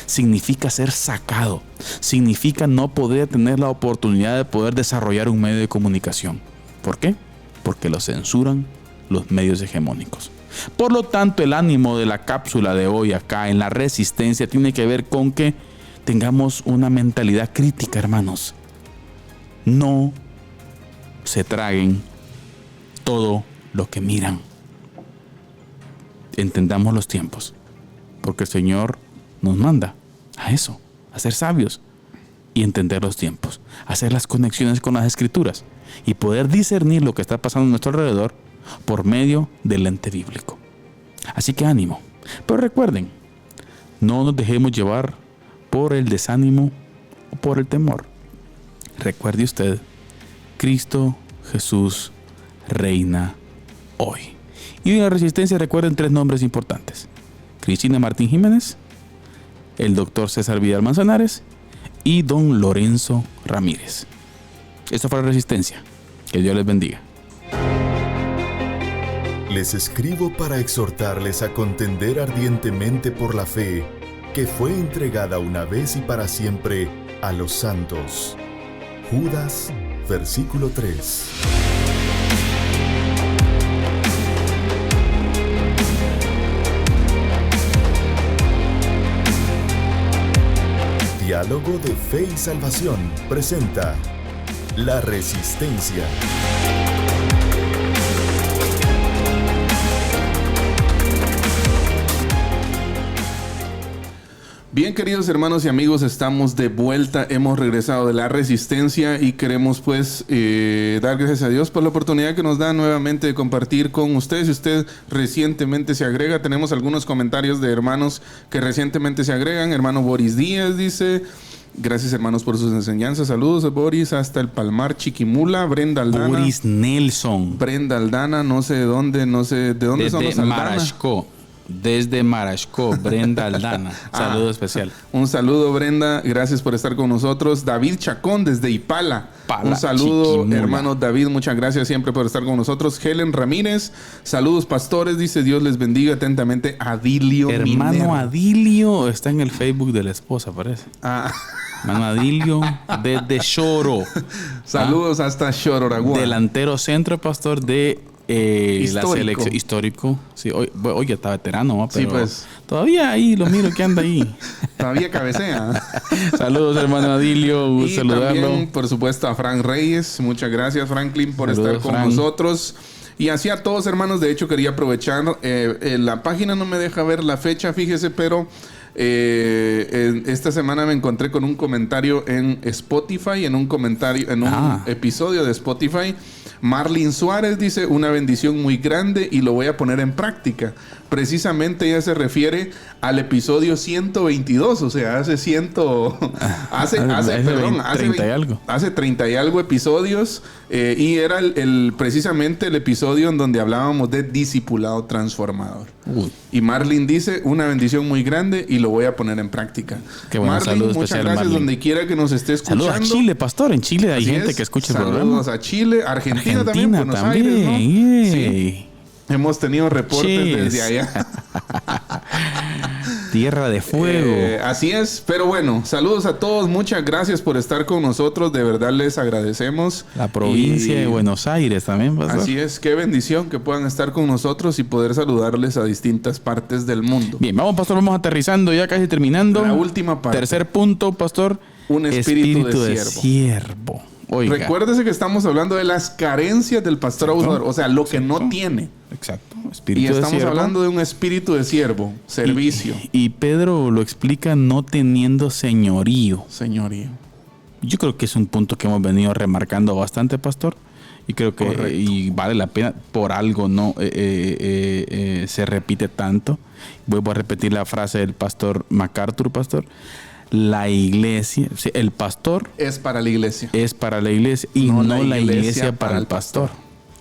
significa ser sacado, significa no poder tener la oportunidad de poder desarrollar un medio de comunicación. ¿Por qué? Porque lo censuran los medios hegemónicos. Por lo tanto, el ánimo de la cápsula de hoy acá en La Resistencia tiene que ver con que tengamos una mentalidad crítica, hermanos. No se traguen todo lo que miran. Entendamos los tiempos, porque el Señor nos manda a eso, a ser sabios y entender los tiempos, hacer las conexiones con las escrituras y poder discernir lo que está pasando a nuestro alrededor por medio del lente bíblico. Así que ánimo. Pero recuerden, no nos dejemos llevar por el desánimo o por el temor. Recuerde usted, Cristo Jesús reina hoy. Y en la Resistencia recuerden 3 nombres importantes: Cristina Martín Jiménez, el doctor César Vidal Manzanares y don Lorenzo Ramírez. Esto fue la Resistencia. Que Dios les bendiga. Les escribo para exhortarles a contender ardientemente por la fe que fue entregada una vez y para siempre a los santos. Judas, versículo 3. Diálogo de Fe y Salvación presenta La Resistencia. Bien, queridos hermanos y amigos, estamos de vuelta, hemos regresado de la Resistencia y queremos pues dar gracias a Dios por la oportunidad que nos da nuevamente de compartir con ustedes. Si usted recientemente se agrega, tenemos algunos comentarios de hermanos que recientemente se agregan. Hermano Boris Díaz dice: gracias, hermanos, por sus enseñanzas. Saludos a Boris hasta el Palmar, Chiquimula. Brenda Aldana. Boris Nelson. Brenda Aldana, no sé de dónde son los Aldana. Marashko. Desde Marashko, Brenda Aldana. Saludo especial. Un saludo, Brenda. Gracias por estar con nosotros. David Chacón, desde Ipala. Un saludo, Chiquimula. Hermano David. Muchas gracias siempre por estar con nosotros. Helen Ramírez. Saludos, pastores. Dice: Dios les bendiga atentamente. Adilio Hermano Minero. Adilio está en el Facebook de la esposa, parece. Hermano Adilio, desde Choro. Saludos hasta Chororagua. Delantero centro, pastor, de la selección histórico. Sí, hoy ya está veterano, ¿no? Pero sí, pues. Todavía ahí lo miro que anda ahí. Todavía cabecea. Saludos, hermano Adilio. Y saludarlo. También, por supuesto, a Frank Reyes. Muchas gracias, Franklin, por Saludos, estar con Frank. nosotros. Y así a todos, hermanos. De hecho, quería aprovechar. La página no me deja ver la fecha, fíjese, pero esta semana me encontré con un comentario en Spotify, en un episodio de Spotify. Marlene Suárez dice: una bendición muy grande y lo voy a poner en práctica. Precisamente ella se refiere al episodio 122, o sea, hace 30 y algo episodios, y era precisamente el episodio en donde hablábamos de discipulado transformador. Y Marlene dice: una bendición muy grande y lo voy a poner en práctica. Qué bueno. Marlene, Saludos muchas especial, gracias, Marlene. donde quiera que nos esté escuchando. Saludos a Chile, pastor. En Chile hay gente que escucha el programa. Saludos a Chile, Argentina también, Buenos Aires, ¿no? Sí. Hemos tenido reportes desde allá. Tierra de fuego. Así es, pero bueno, saludos a todos, muchas gracias por estar con nosotros, de verdad les agradecemos. La provincia de Buenos Aires también, pastor. Así es, qué bendición que puedan estar con nosotros y poder saludarles a distintas partes del mundo. Bien, vamos, pastor, vamos aterrizando, ya casi terminando. La última parte. Tercer punto, pastor. Un espíritu de siervo. Oiga. Recuérdese que estamos hablando de las carencias del pastor abusador, o sea, lo que no tiene. Exacto. Y estamos hablando de un espíritu de siervo, servicio. Y Pedro lo explica: no teniendo señorío. Señorío. Yo creo que es un punto que hemos venido remarcando bastante, pastor. Y creo que y vale la pena, por algo no se repite tanto. Vuelvo a repetir la frase del pastor MacArthur, pastor. La iglesia, el pastor es para la iglesia. Es para la iglesia y no la iglesia para el pastor.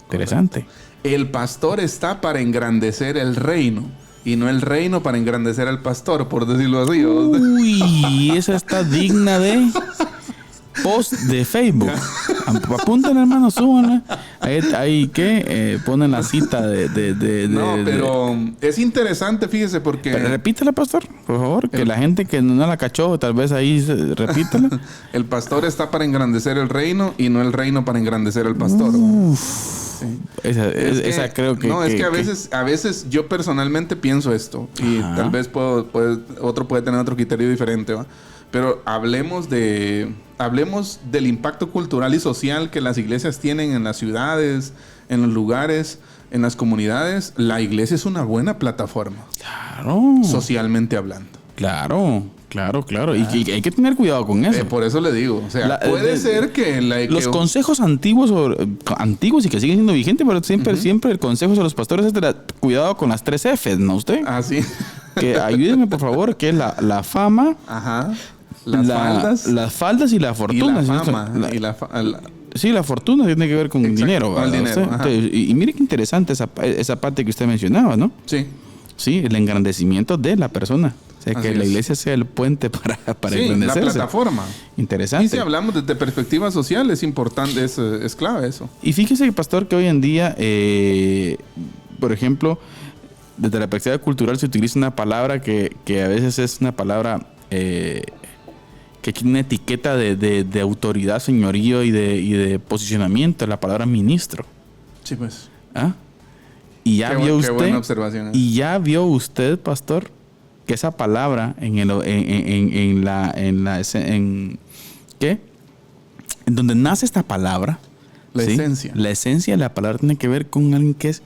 Interesante. El pastor está para engrandecer el reino y no el reino para engrandecer al pastor, por decirlo así. Uy, esa está digna de post de Facebook. Apunten, hermano, súbanla. Ahí que ponen la cita pero es interesante, fíjese, porque... Pero repítela, pastor, por favor, que la gente que no la cachó, tal vez ahí repítela. El pastor está para engrandecer el reino y no el reino para engrandecer al pastor. Sí. Esa creo que... No, es que a veces yo personalmente pienso esto. Y tal vez otro puede tener otro criterio diferente, ¿va? Pero hablemos del impacto cultural y social que las iglesias tienen en las ciudades, en los lugares, en las comunidades. La iglesia es una buena plataforma. Claro. Socialmente hablando. Claro. Claro. Y hay que tener cuidado con eso. Por eso le digo. O sea, puede ser que... los consejos antiguos y que siguen siendo vigentes, pero siempre el consejo de los pastores es cuidado con las 3 Fs, ¿no usted? Ah, sí. Que ayúdenme, por favor, que es la fama... Ajá. Faldas. Las faldas y la fortuna. Y la fama. Sí, la fortuna tiene que ver con el dinero. Con el dinero. Entonces, y mire qué interesante esa parte que usted mencionaba, ¿no? Sí. Sí, el engrandecimiento de la persona. O sea, que la iglesia sea el puente para engrandecerse. La plataforma. Interesante. Y si hablamos desde perspectiva social, es importante, es clave eso. Y fíjese, pastor, que hoy en día, por ejemplo, desde la perspectiva cultural se utiliza una palabra que a veces es una palabra que tiene una etiqueta de autoridad, señorío y de posicionamiento, la palabra ministro. Sí, pues. ¿Ah? Y ya vio usted. Qué buena observación. Y ya vio usted, pastor, que esa palabra en donde nace esta palabra, la esencia. La esencia de la palabra tiene que ver con alguien que es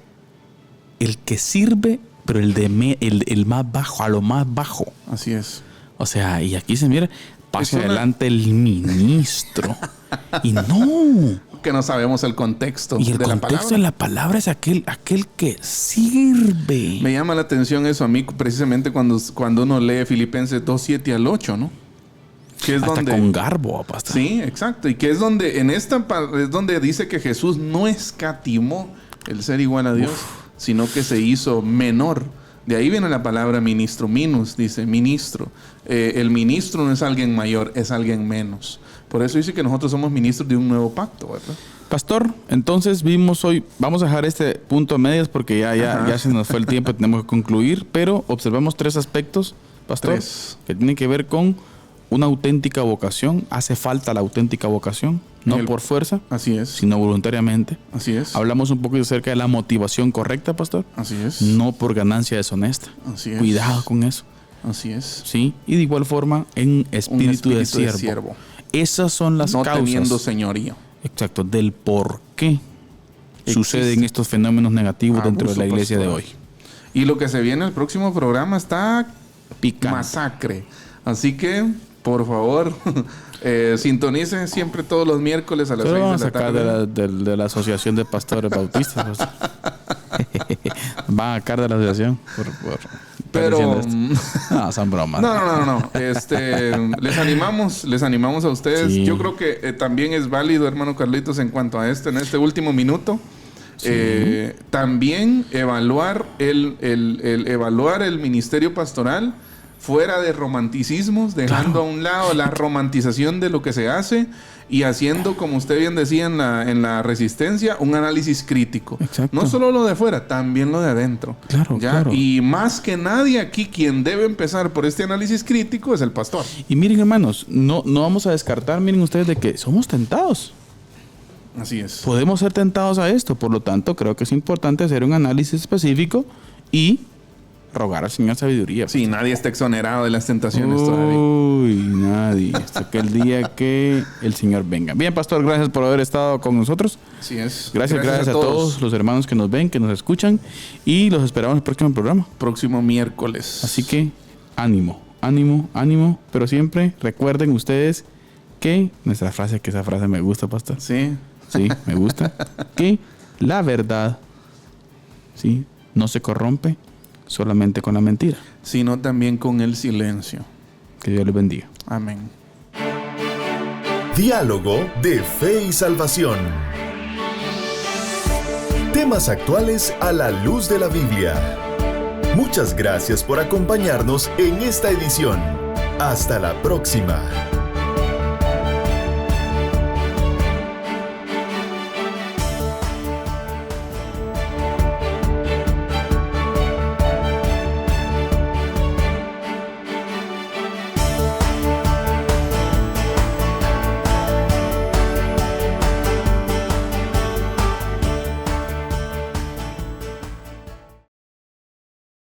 el que sirve, pero el más bajo, a lo más bajo. Así es. O sea, y aquí se mira, pasa adelante el ministro. Y no. Que no sabemos el contexto y el de la palabra. El contexto de la palabra es aquel que sirve. Me llama la atención eso a mí, precisamente cuando uno lee Filipenses 2:7 al 8, ¿no? Que es hasta donde, con garbo, pastor. Sí, exacto. Y que es donde, es donde dice que Jesús no escatimó el ser igual a Dios, sino que se hizo menor. De ahí viene la palabra ministro. Minus dice ministro. El ministro no es alguien mayor, es alguien menos. Por eso dice que nosotros somos ministros de un nuevo pacto, ¿verdad? Pastor, entonces vimos hoy, vamos a dejar este punto a medias porque ya se nos fue el tiempo, tenemos que concluir, pero observamos 3 aspectos, pastor, que tienen que ver con una auténtica vocación. Hace falta la auténtica vocación, no por fuerza, así es, sino voluntariamente. Así es. Hablamos un poquito acerca de la motivación correcta, pastor. Así es. No por ganancia deshonesta. Así es. Cuidado con eso. Así es. Sí, y de igual forma en espíritu de siervo. Esas son las causas. No teniendo señorío. Exacto, del por qué suceden estos fenómenos negativos dentro de la iglesia de hoy. Y lo que se viene el próximo programa está picante. Masacre. Así que, por favor, sintonicen siempre todos los miércoles a las 6 de la tarde. De la Asociación de Pastores Bautistas. Van a sacar de la asociación. Pero no, son bromas. No. Les animamos a ustedes. Sí. Yo creo que también es válido, hermano Carlitos, en cuanto a en este último minuto. Sí. También evaluar el ministerio pastoral fuera de romanticismos, dejando a un lado la romantización de lo que se hace y haciendo, como usted bien decía en la resistencia, un análisis crítico. Exacto. No solo lo de afuera, también lo de adentro. Claro. Y más que nadie aquí, quien debe empezar por este análisis crítico es el pastor. Y miren, hermanos, no vamos a descartar, miren ustedes, de que somos tentados. Así es. Podemos ser tentados a esto. Por lo tanto, creo que es importante hacer un análisis específico y rogar al Señor sabiduría. Sí, nadie está exonerado de las tentaciones todavía. Uy, nadie. Hasta que el día que el Señor venga. Bien, pastor, gracias por haber estado con nosotros. Así es. Gracias a todos los hermanos que nos ven, que nos escuchan. Y los esperamos en el próximo programa. Próximo miércoles. Así que, ánimo. Pero siempre recuerden ustedes que esa frase me gusta, pastor. Sí. Sí, me gusta. Que la verdad, sí, no se corrompe solamente con la mentira, sino también con el silencio. Que Dios les bendiga. Amén. Diálogo de Fe y Salvación. Temas actuales a la luz de la Biblia. Muchas gracias por acompañarnos en esta edición. Hasta la próxima.